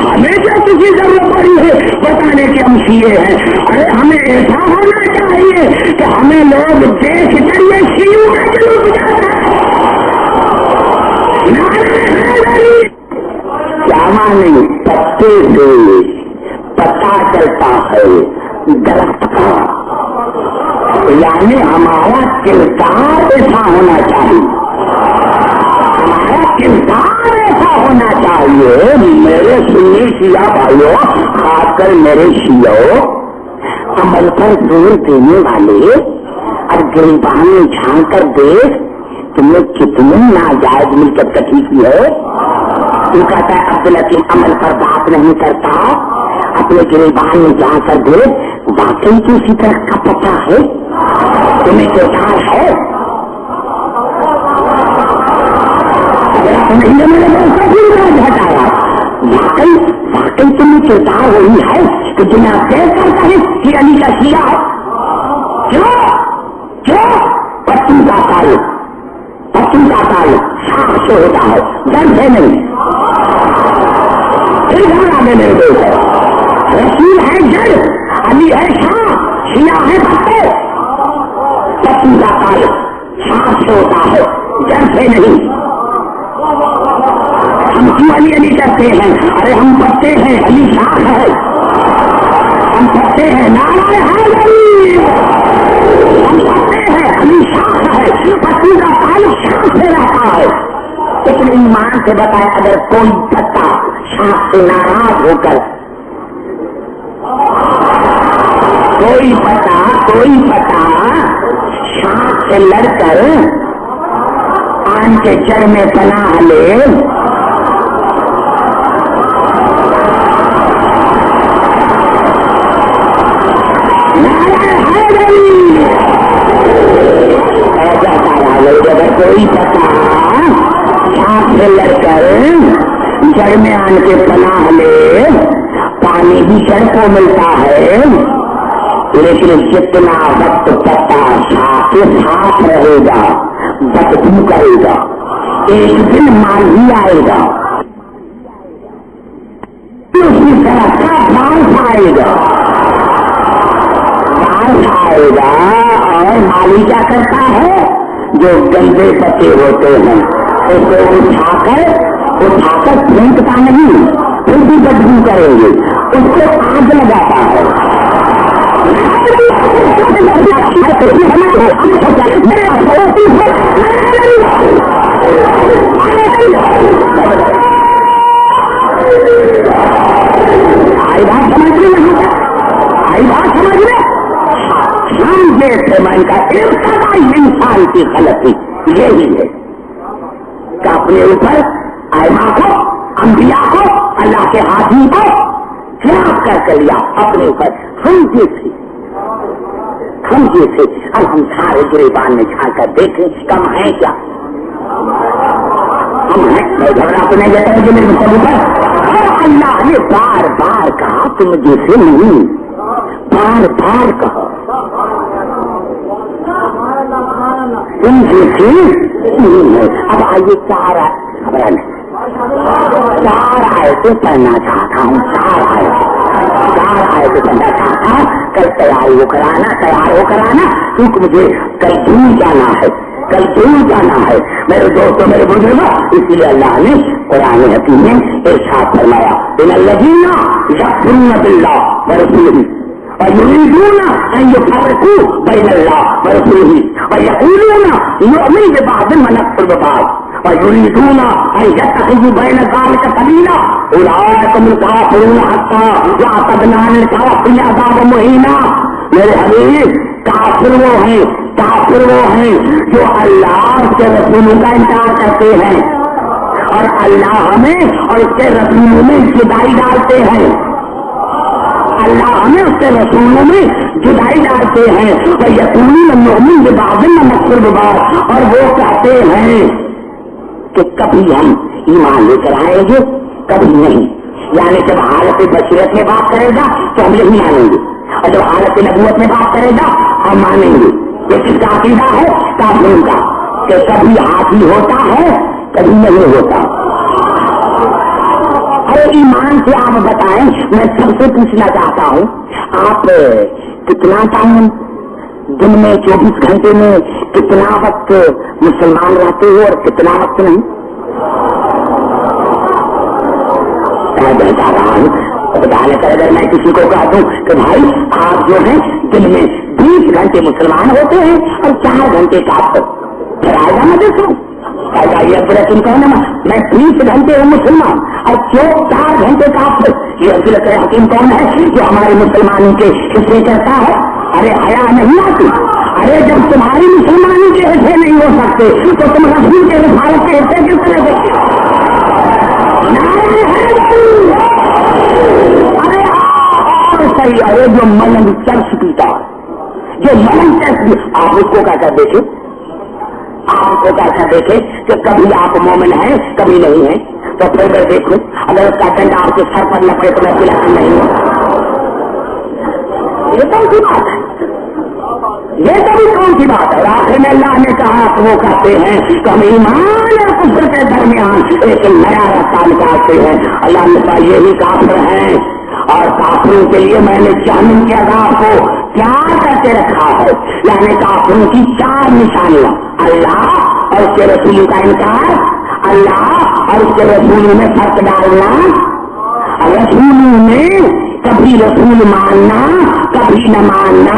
ہمیں کیا کسی ضرورت پڑی ہے بتانے کے ہم شیعے ہیں؟ ارے ہمیں ایسا ہونا چاہیے کہ ہمیں لوگ دیکھ کر یہ شیعوں میں جلوس جاتا ہے۔ کیا مانے؟ پتے سے پتا چلتا ہے درخت کا، یعنی ہمارا کردار ایسا ہونا چاہیے، ہمارا کردار ایسا ہونا چاہیے۔ میرے سنی شیعہ بھائیوں، خاص کر میرے شیعوں، عمل پر زور دینے والے، اور گریبان میں جھانک کر دیکھ تم نے کتنی ناجائز ملکت کٹھی کی ہے۔ تو کہتا ہے عبدالحکیم عمل پر بات نہیں کرتا، اپنے گریبان میں جا کر دیکھ واقعی تو اسی طرح کا پتا ہے، تمہیں کردار ہے۔ اگر آپ نہیں ہٹایا، واقعی تمہیں کردار وہی ہے کہ دنیا دیکھ کرتا ہے کہ علی کا شیعہ ہے۔ کیوں؟ پتوں کا تعلق شاخ سے ہوتا ہے، جڑ سے نہیں۔ پھر گھر آگے نہیں دیکھ، رسول ہے جڑ، علی ہے شاخ، شیعہ ہے پتے۔ پتوں کا تعلق شاخ سے ہوتا ہے، جڑ سے نہیں۔ ہم کیوں علی کرتے ہیں؟ ارے ہم پتے ہیں، علی شاخ ہے۔ ہم پڑھتے ہیں نعرہ حیدری، ہم پڑھتے ہیں ہمیشہ ہے پتی کا تعلق شاہ سے رہتا ہے، لیکن ایمان سے بتائے اگر کوئی پتا شاہ سے ناراض ہو کر کوئی پتا شاہ سے لڑ کر آن کے جڑ میں پناہ لے، اگر کوئی پتا شاہ سے لڑ کر جڑ میں آن کے پناہ لے، پانی بھی جڑ کو ملتا ہے، لیکن جتنا وقت پتا شاہ کے ساتھ رہے گا بدبو کرے گا، ایک دن مال ہی آئے گا، اسی طرح کا بارش آئے گا اور مالی کیا کرتا ہے جو گندے پتے ہوتے ہیں اس کو اٹھا کر پھینکتا نہیں، پھر بھی بدبو کریں گے، اس کو آگ لگاتا ہے۔ آئی بات سمجھ میں من کا انسان کی غلطی یہی ہے کہ اپنے اوپر ائمہ کو، انبیاء کو، اللہ کے حاکم کو خلاف کر لیا اپنے اوپر۔ ہم جیسے اب ہم سارے گریبان میں جھانک کر دیکھیں کم ہے کیا؟ ہم ہیں، میں جھگڑا تو نہیں دیتا مجھے میرے اوپر، اور اللہ نے بار بار کہا تم جیسے نہیں، بار بار کہا تم جیسے نہیں ہے۔ اب آئیے چار آیتیں پڑھنا چاہتا ہوں، چار آیتیں پڑھنا چاہتا ہوں۔ کل تیار ہو کر آنا کیونکہ مجھے کل دور جانا ہے میرے دوستوں، میرے بزرگوں، اسی لیے اللہ نے قرآن حکیم میں ارشاد فرمایا ان الذین یکفرون باللہ ورسولہ ویریدون ان یفرقوا بین اللہ ورسولہ ویقولون نؤمن ببعض ونکفر ببعض ويريدون أن يتخذوا بين ذلك سبيلا أولئك هم الكافرون حتى وأعتدنا للكافرين عذابا مهينا۔ میرے حبیب کافر وہ ہیں جو اللہ کے رسولوں کا انکار کرتے ہیں اور اللہ ہمیں اور اس کے رسولوں میں جدائی ڈالتے ہیں، اور یقولون نؤمن ببعض ونکفر ببعض، اور وہ کہتے ہیں کہ کبھی ہم ایمان لے کر آئیں گے کبھی نہیں، یعنی جب حالت بشریت میں بات کرے گا تو ہم نہیں مانیں گے، اور جب حالت نبوت میں بات کرے گا ہم مانیں گے۔ یہ کس کا عقیدہ ہے؟ کافروں کا، کہ کبھی حاصل ہوتا ہے کبھی نہیں ہوتا۔ ارے ایمان سے آپ بتائیں، میں سب سے پوچھنا چاہتا ہوں، آپ کتنا ٹائم دن میں 24 گھنٹے میں کتنا وقت مسلمان رہتے ہو اور کتنا وقت نہیں؟ میں بتا رہا ہوں، بتانے کر اگر میں کسی کو کہتا ہوں کہ بھائی آپ جو ہیں دن میں 20 گھنٹے مسلمان ہوتے ہیں اور 4 گھنٹے کافر، پھر آئے گا میں دیکھوں تم کہنا میں 20 گھنٹے ہوں مسلمان اور 4 گھنٹے کافر، یہ عبد حکیم کون ہے جو ہمارے مسلمانوں کے حصے کرتا ہے؟ ارے حیا نہیں آتی؟ ارے جب تمہاری مسلمانی کے حصے نہیں ہو سکتے تو تم رسول کے رسالت کے حصے کس طرح دیکھتے؟ صحیح ہے، جو ملنگ چرس پیتا ہے، جو ملنگ چرس، آپ اس کو کہہ کر دیکھیں، آپ کو کہہ کر دیکھیں کہ کبھی آپ مومن ہیں کبھی نہیں ہیں، تو پھر دیکھو اگر اس کا ڈنڈا آپ کے سر پر لپڑے تو میں پلا نہیں ہوں، یہ کون سی بات ہے؟ یہ کبھی کون سی بات ہے؟ آخر میں اللہ نے کہا کہ وہ کہتے ہیں کہ ہم ایمان اور کفر کے درمیان ایک نیا راستہ نکالتے ہیں۔ اللہ نے کہا یہی کافر ہیں، اور کافروں کے لیے میں نے جہنم کے عذاب کو تیار کر کے رکھا ہے، یعنی کافروں کی 4 نشانیاں: اللہ اور اس کے رسولوں کا انکار، اللہ اور اس کے رسولوں میں فرق ڈالنا، رسولوں میں کبھی رسول ماننا کبھی نہ ماننا.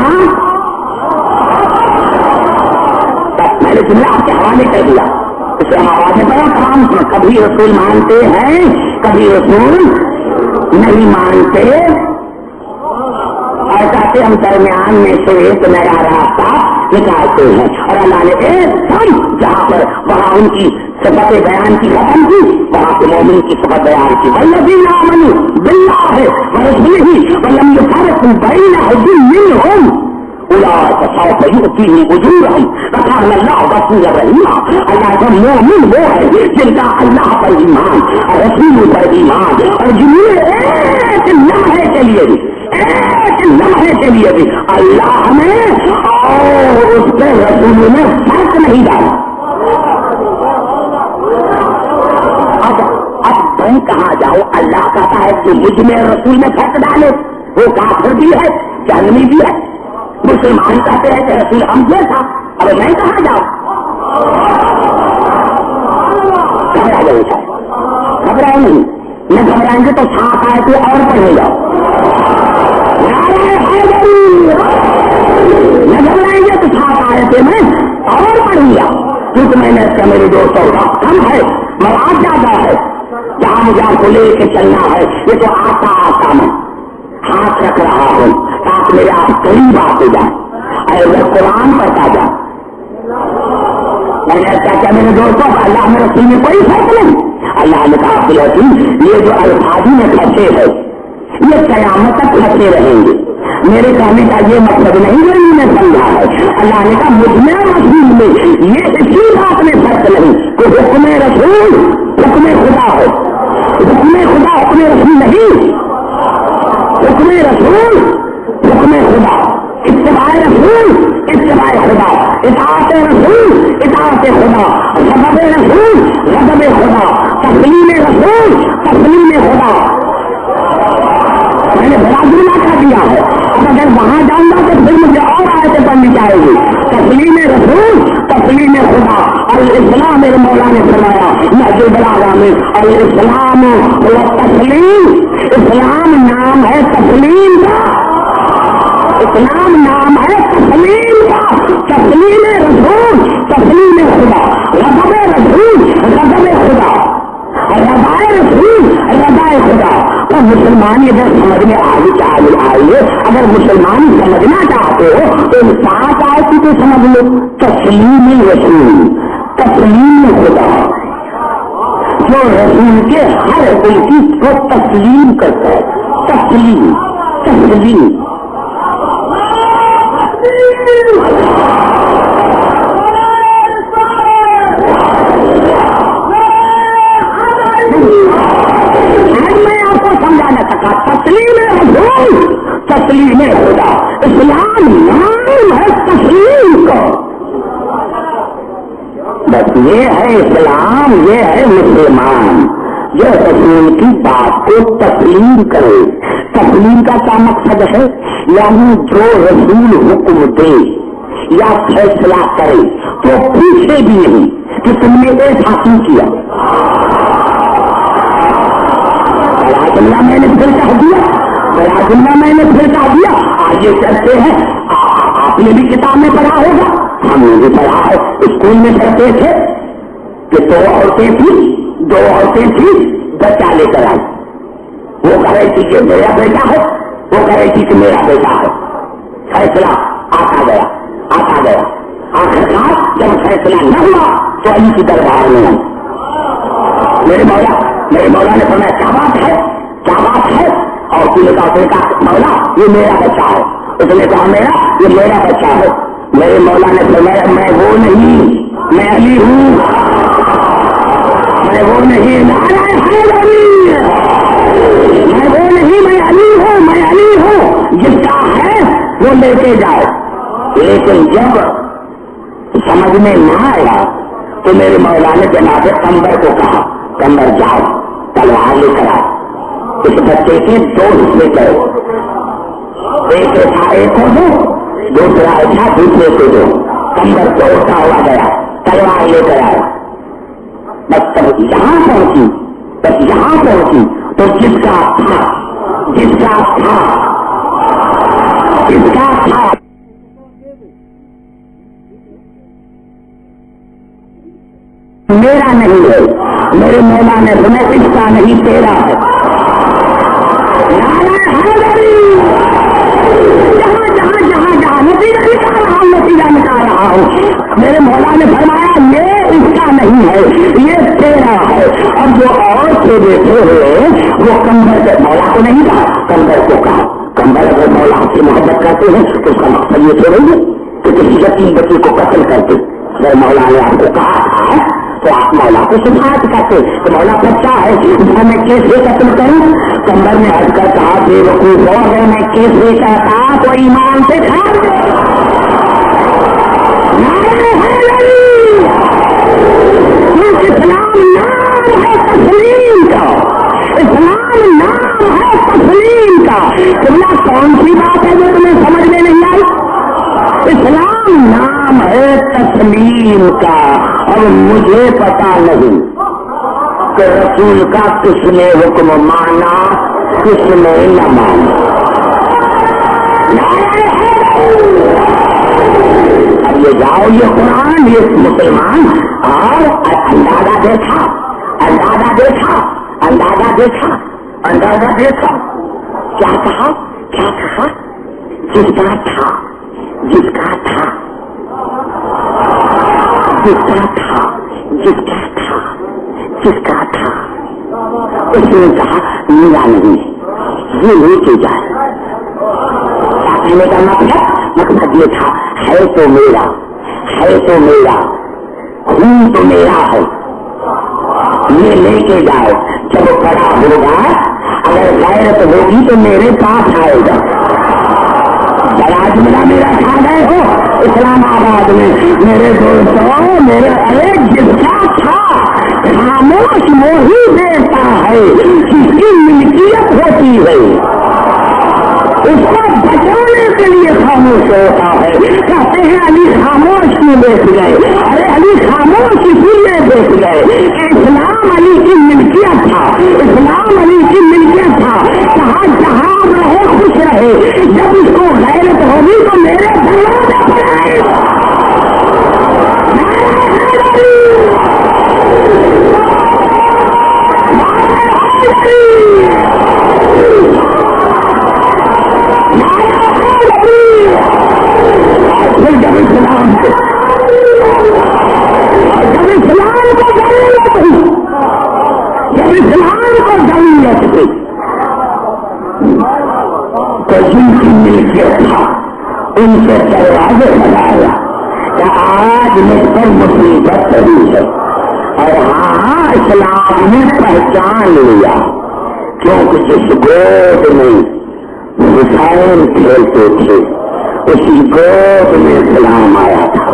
میں نے جملہ آپ کے حوالے کر دیا، اسے ہم آواز میں پڑھا تمام. کبھی رسول مانتے ہیں کبھی رسول نہیں مانتے، اور کہتے ہم درمیان میں سے ایک نیا راستہ نکالتے ہیں. اور اللہ نے ایک دم جہاں پر وہاں ان کی صفت بیان کی ختم کی، وہاں پہ مومن کی صفت بیان کی. والذین آمنوا باللہ ورسولہ ولم یفرقوا بین احد منہم اولئک سوف یؤتیہم اجورہم وکان اللہ غفورا رحیما. اللہ کا مومن وہ ہے جن کا اللہ پر ایمان اور رسول پر ایمان، اور جنہیں ایک لمحے کے لیے بھی اللہ نے اور اس کے رسول میں فرق نہیں ڈالا. اب تم کہاں جاؤ؟ اللہ کہتا ہے کہ مجھ میں رسول میں فرق ڈالے، وہ کافر بھی ہے جہنمی بھی ہے. مسلمان کہتے ہیں کہ رسول ہم جیسا، اب میں کہاں جاؤں؟ گھبرائے نہیں، نہ گھبرائیں گے تو ساتھ آئے تو اور پڑھے جاؤ. نہ گھبرائیں گے تو ساتھ آئے تھے میں اور پڑھ لیا، کیونکہ میں نے اس کا میرے دوستوں کا کم ہے، مواد زیادہ ہے. جہاں مجھے آپ کو لے کے چلنا ہے یہ تو آتا میں ہاتھ رکھ رہا ہوں تاکہ میرے آپ قریب آتے جائیں اور وہ قرآن پڑھتا جائے. میں نے کیا کیا میرے دوستوں کا اللہ میں رسول میں کوئی فرق نہیں. اللہ نے کہا کہ یہ جو الفاظی میں پھنسے ہے یہ قیامت تک پھنسے رہیں گے. میرے کہنے کا یہ مطلب نہیں جو میں سمجھا ہے. اللہ نے کہا مجھ میں رسول میں یہ اسی بات میں فرق نہیں کہ حکم رسول حکم خدا ہو. حکم خدا حکم رسول نہیں، حکم رسول حکم خدا، اتباع رسول اتباع خدا، اطاعت رسول اطاعت خدا، غضب رسول غضب خدا، تسلیم رسول تسلیم خدا. میں نے بڑا جملہ کر دیا ہے، اب اگر وہاں جاؤں گا تو پھر مجھے اور آیتیں پڑھنی چاہیے گی. تسلیم رسول تسلیم خدا. الاسلام میرے مولا نے فرمایا نہج البلاغہ میں الاسلام و تسلیم، اسلام نام ہے تسلیم کا، اسلام نام ہے تسلیم کا. تسلیم رسول تسلیم خدا، غضب رسول غضب خدا، رضا رسول رضا خدا. تو مسلمان اگر سمجھ میں آئیے، اگر مسلمان سمجھنا چاہتے ہو تو ساتھ آئے تو سمجھ لو تسلیم رسول تسلیم خدا، جو رسول کے ہر دل کی کو تسلیم کرتا ہے. تسلیم تسلیم میں آپ کو سمجھانا سکا. تسلیم رسول تسلیم خدا، اسلام نام ہے تسلیم کا. بس یہ ہے اسلام، یہ ہے مسلمان جو رسول کی بات کو تسلیم کرے. تسلیم کا کیا مقصد ہے؟ یعنی جو رسول حکم دے یا فیصلہ کرے تو پوچھے بھی نہیں کہ تم نے ایسا کیوں کیا. جملہ میں نے پھر کہہ دیا، بڑا جملہ میں نے پھر کہہ دیا. آگے چلتے ہیں. آپ نے بھی کتاب میں پڑھا ہوگا، ہم نے بھی پڑھا ہے. اسکول میں پڑھتے تھے کہ دو عورتیں تھیں بچہ لے کر آئی. وہ کہہ رہی تھی کہ میرا بیٹا ہے، وہ کہہ رہی تھی کہ میرا بیٹا ہے. فیصلہ آتا گیا. آخرکار جب فیصلہ نہ ہوا تو علی کی دربار میں آئی. میرے مولا نے فرمایا کیا بات ہے. اور اس نے کہا مولا یہ میرا بچہ ہے. اس نے کہا یہ میرا بچہ ہے. میرے مولا نے فرمایا میں وہ نہیں، میں علی ہوں. میں وہ نہیں، میں علی ہوں. جس کا ہے وہ لے کے جاؤ. لیکن جب سمجھ میں نہ آیا تو میرے مولا نے جناب قمر کو کہا قمر جاؤ تلوار لے کر آؤ. اس بچے کے دو حصے کرو، ایک ایسا ایک کو دو، دوسرا ایسا دوسرے کو دو. قمر دوڑتا ہوا گیا، تلوار لے کر آیا. بس تب یہاں پہنچی تو جس کا تھا جس کا تھا میرا نہیں ہے، میرے مولا نے تمہیں اس کا نہیں تیرا ہے۔ نتیجہ نکال رہا ہوں، میرے مولا نے فرمایا یہ اس کا نہیں ہے، یہ تیرا ہے۔ اب جو اور سے بیٹھے ہوئے وہ کمبر کے مولا کو نہیں کہا، کمبر کو کہا۔ کمبر اگر مولا سے محبت کرتے ہیں تو اس کا مقصد یہ تھوڑی ہے کہ کسی یتیم بچے کو قتل کرتے۔ اگر مولا نے آپ کو کہا ہے تو آپ مولا کو شفاعت کرتے تو مولا بچہ ہے، میں کیسے قتل کروں؟ کمبر نے ہٹ کر کہا بے وقوف ہو، اگر میں کیسے کہتا تو ایمان سے کھا اسلام نام ہے تسلیم کا، اسلام نام ہے تسلیم کا۔ تمہیں کون سی بات ہے جو تمہیں سمجھ میں نہیں آئی؟ اسلام نام ہے تسلیم کا۔ اور مجھے پتا نہیں کہ رسول کا کس نے حکم مانا کس نے نہ مانا۔ اب یہ جاؤ یہ قرآن یہ مسلمان اور اندازہ دیکھا اندازہ دیکھا اندازہ دیکھا اندازہ دیکھا کیا کہا کیا کہا؟ جس کا تھا جس کا تھا جس کا تھا جس کا تھا جس کا تھا اس نے کہا میرا نہیں یہ لے کے جائے۔ کہنے کا مقصد یہ تھا ہے تو میرا ہے تو میرا خون تو میرا ہے، یہ لے کے جائے۔ جب بڑا ہوگا اگر غیرت ہوگی تو میرے پاس آئے گا۔ میرا میرا کھا گئے ہو اسلام آباد میں میرے دوستوں میرے ارے جس کا تھا خاموش وہی دیتا ہے جس کی ملکیت ہوتی ہے، اس کو بچانے کے لیے خاموش ہوتا ہے۔ کہتے ہیں علی خاموش کیوں بیٹھ گئے؟ ارے علی خاموش اسی لیے بیٹھ گئے کہ اسلام علی کی ملکیت تھا، اسلام علی کی ملکیت تھا۔ جہاں رہے خوش رہے، جب اس کو غیرت ہوگی تو میرے دروازے پر آئے گا۔ جب اسلام کو ضرورت ہوئی جب اسلام کو ضرورت ہوئی تو جن کی ملکیت تھا ان سے دروازے لگایا کہ آج مجھ پر مصیبت پڑی ہے۔ اور ہاں اسلام نے پہچان لیا کیونکہ جس گود میں حسین کھیلتے تھے اسی گود میں اسلام آیا تھا۔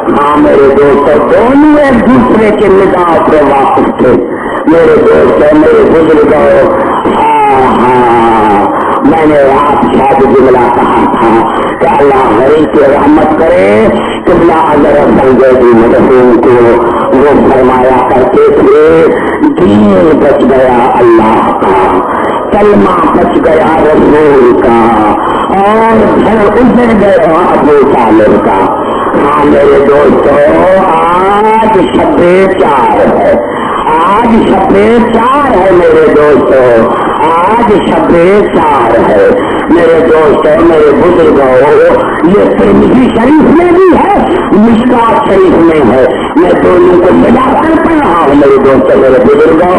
ہاں میرے دوستوں دونوں ایک دوسرے کے نگاہ سے واقف تھے۔ میرے دوستوں میرے بزرگوں میں نے آپ شاید جملہ کہا تھا کہ اللہ غریب کی رحمت کرے کہ اگر سنجیدی مرحوم کو وہ فرمایا کرتے تھے دین بچ گیا اللہ کا، کلمہ بچ گیا رسول کا، اور گھر اجڑ گیا ابو طالب کا۔ ہاں میرے دوستوں آج شب چار ہے، آج شب چار ہے میرے دوستوں، آج شب چار ہے میرے دوستوں میرے بزرگوں۔ یہ ترمذی شریف میں بھی ہے مشکات شریف میں ہے، میں دونوں کو ملا کر پڑھ رہا ہوں میرے دوستوں میرے بزرگوں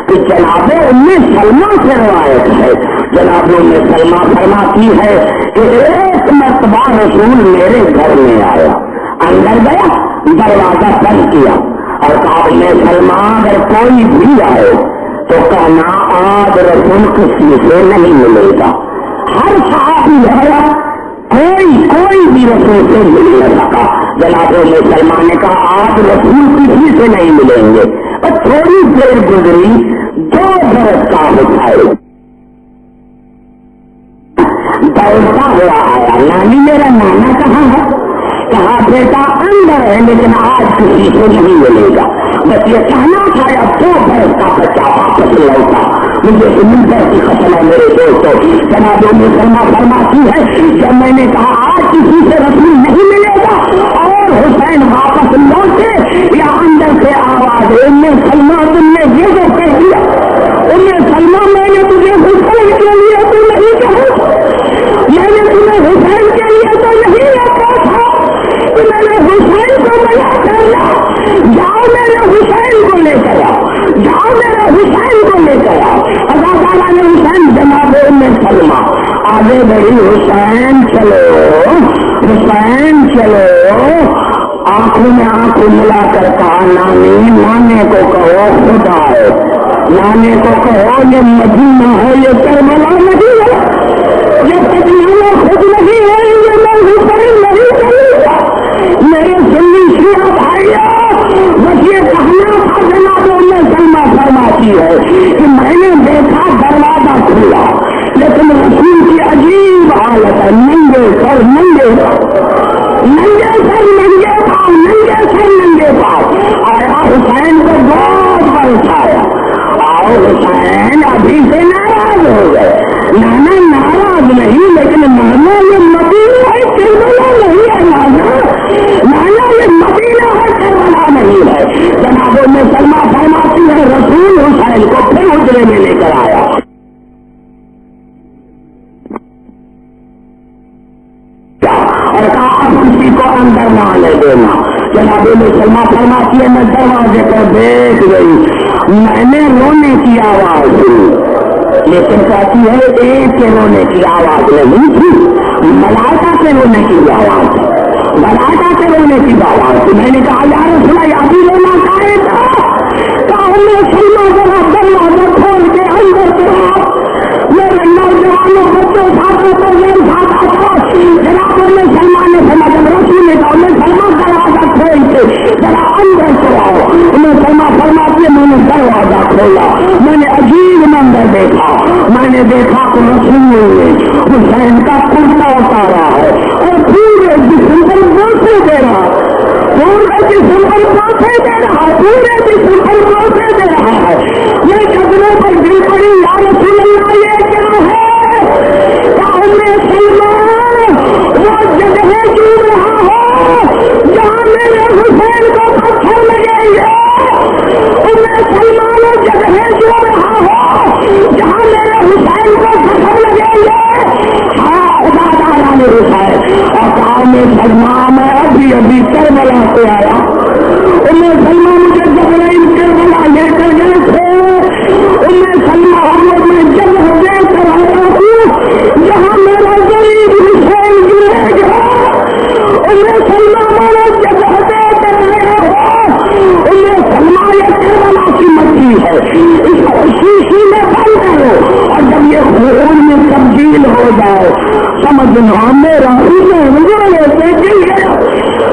کہ جناب ام سلمہ سے روایت ہے، جناب ام سلمہ فرماتی ہے کہ ایک مرتبہ رسول میرے گھر میں آیا، اندر گیا دروازہ بند کیا اور کہا ام سلمہ اگر کوئی بھی آئے تو کہنا آج رسول کسی سے نہیں ملے گا۔ ہر صحابی آیا کوئی بھی رسول سے مل نہ سکا۔ جناب مسلمان نے کہا آج رسول کسی سے نہیں ملیں گے۔ اور تھوڑی دیر گزری 2 برس کا اٹھائے دوڑتا ہوا آیا، نانی میرا نانا کہاں ہے؟ کہا بیٹا اندر ہے لیکن آج کسی سے نہیں ملے گا۔ بس یہ کہنا تھا یا تو برس کا بچہ واپس لوٹا. مجھے سمندر کی قسم ہے میرے دوستوں. جناب مسلمان فرماتی ہے جب میں نے کہا آج کسی سے رسول نہیں ملے گا اور حسین واپس لوٹے یا اندر سے آواز سلمان تم نے یہ جو کہہ دیا سلمان میں نے تجھے حسین کے لیے تو نہیں کہا, میں نے تمہیں حسین کے لیے تو نہیں رکھا تھا کہ میں نے حسین کو منع کرنا. جاؤ میرے حسین کو لے کر آؤ, جاؤ میرے حسین کو لے کر آؤ. اللہ تعالیٰ نے حسین جناب میں سلمہ آگے بڑھی, حسین چلو حسین چلو. آنکھوں میں آنکھوں ملا کر کہا نانی نانے کو کہو خدا ہے, نانے کو کہو یہ مدینہ ہے یہ کربلا نہیں ہے, یہ تجربہ خود نہیں ہے, یہ میں حسین نہیں کروں گا. میرے سنی شیعہ بھائیوں بس یہ کہنا تھا جناب میں سلمہ فرماتی ہے کہ میں نے دیکھا دروازہ کھلا لیکن رسول کی عجیب حالت ہے, ننگے سر ننگے ننگے سر ننگے پاؤ ننگے سر ننگے پاؤ. آیا حسین کو بہت برسایا. آؤ حسین ابھی سے ناراض ہو گئے. نانا ناراض نہیں لیکن نانا یہ مدینہ ہے کربلا نہیں ہے. نانا یہ مدینہ ہے کربلا نہیں ہے. جناب میں سلمہ فرماتی ہے رسول حسین کو پھر حجرے میں لے کر آیا اور کہا اب کسی کو اندر نہ آنے دینا. جناب میں سلمہ فرماتی ہے میں دروازے پر دیکھ گئی, میں نے رونے کی آواز سنی لیکن کہتی ہے ایک کے رونے کی آواز نہیں تھی, ملائکہ کے رونے کی آواز تھی, ملائکہ کے رونے کی آواز تھی. میں نے کہا یا رسول اللہ ابھی رونا چاہے تھا سلمہ ذرا دروازہ کھول کے اندر چلا. میرے نوجوانوں بچوں ساتھوں کو میرے ساتھ آتا. جناب میں سلمان نے سمجھ رسول نے کہا میں سلمان دروازہ کھول کے ذرا اندر چلاؤ. میں سلمہ فرماتی ہے میں نے دروازہ کھولا, میں نے عجیب منظر دیکھا. میں نے دیکھا کہ رسول نے حسین کا کرتا اتارا ہے اور پورے جسم پر بوسے دے رہا, پورے جسم پر بوسے دے رہا, پورے جسم پر بوسے دے رہا ہے. یہ قدموں پر گر پڑی یا رسول اللہ یہ کیا ہے؟ سلمان وہ جگہ چون رہا ہو جہاں میرے حسین کو پتھر لگیں گے. سلمان وہ جگہ چون رہا ہو جہاں میرے حسین کو پتھر لگیں گے. ہاں خدا تعالیٰ نے حسین اور کہا میں سلمان میں ابھی ابھی کربلا سے آیا. سلمان مجھے جبرائیل کربلا لے کر گئے تھے. سلمان میں جگہ دے کر آیا ہوں جہاں میرا غریب حسین گرے گا. سلمان مارا جگہ دے کر آیا ہوں. سلمان یہ کربلا کی مٹی ہے, اس کو شیشی میں بند کرو اور جب یہ خون میں تبدیل ہو جائے سمجھنا میرا حسین گوڑے سے گر گیا,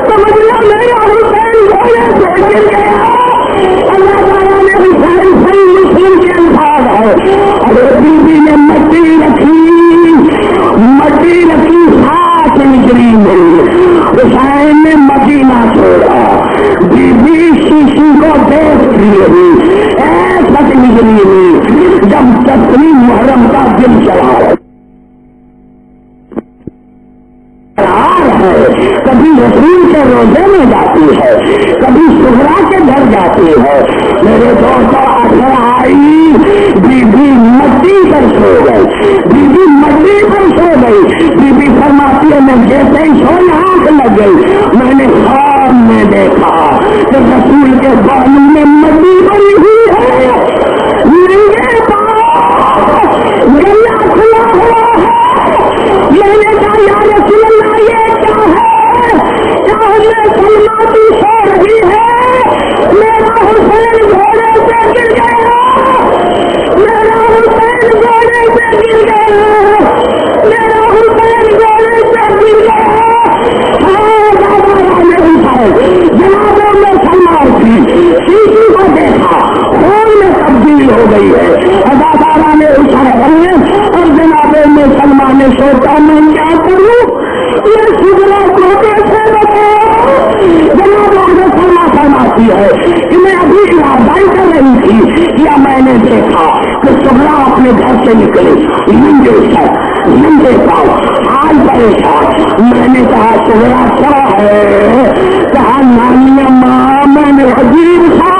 سمجھنا میرا حسین گوڑے سے گر گیا. اللہ تعالیٰ نے حسین صحیح مسلم کے الفاظ ہے اور بیوی نے مٹی رکھی ساتھ نگری میں. حسین نے مدینہ چھوڑا, بیوی شیشی کو دیکھ رہی ایسا نگری میں جب چتری محرم کا دل چلا ہے. کبھی رسول کے روزے میں جاتی ہے, کبھی سہرا کے گھر جاتی ہے. میرے دوستوں اثر آئی بیوی مٹی پر سو گئی, بیوی مٹی پر سو گئی. بیوی فرماتی ہے میں جیسے ہی سوئی آنکھ لگ گئی میں نے خواب میں دیکھا کہ رسول کے بالوں میں مٹی بنی ہوئی ہے, ننگے پاؤں گلا کھلا ہوا ہے. میں نے کہا یا رسول اللہ یہ کیا ہے؟ کیا ہمیں سلمہ کی سو رہی ہے؟ میرا حسین گھوڑے سے گر گیا, میرا حسین گھوڑے سے گر گیا, میرا حسین گھوڑے سے گر گیا. جنابوں میں سلمان کی شیشی کو دیکھا خون میں تبدیل ہو گئی ہے. اللہ تعالیٰ نے اٹھائے اور جنابوں میں سلمان نے سوچا میں کیا کروں, یہ شجرا کو کیسے بتاؤ. جنابوں میں سلمان فرماتی ہے کہ میں ابھی خبرداری کر رہی تھی، یا میں نے دیکھا کہ سغرا اپنے گھر سے نکلی ننگے سر ننگے پاؤں حال پریشان. میں نے کہا سغرا کیا ہے؟ کہا نانی اماں میں نے عجیب سا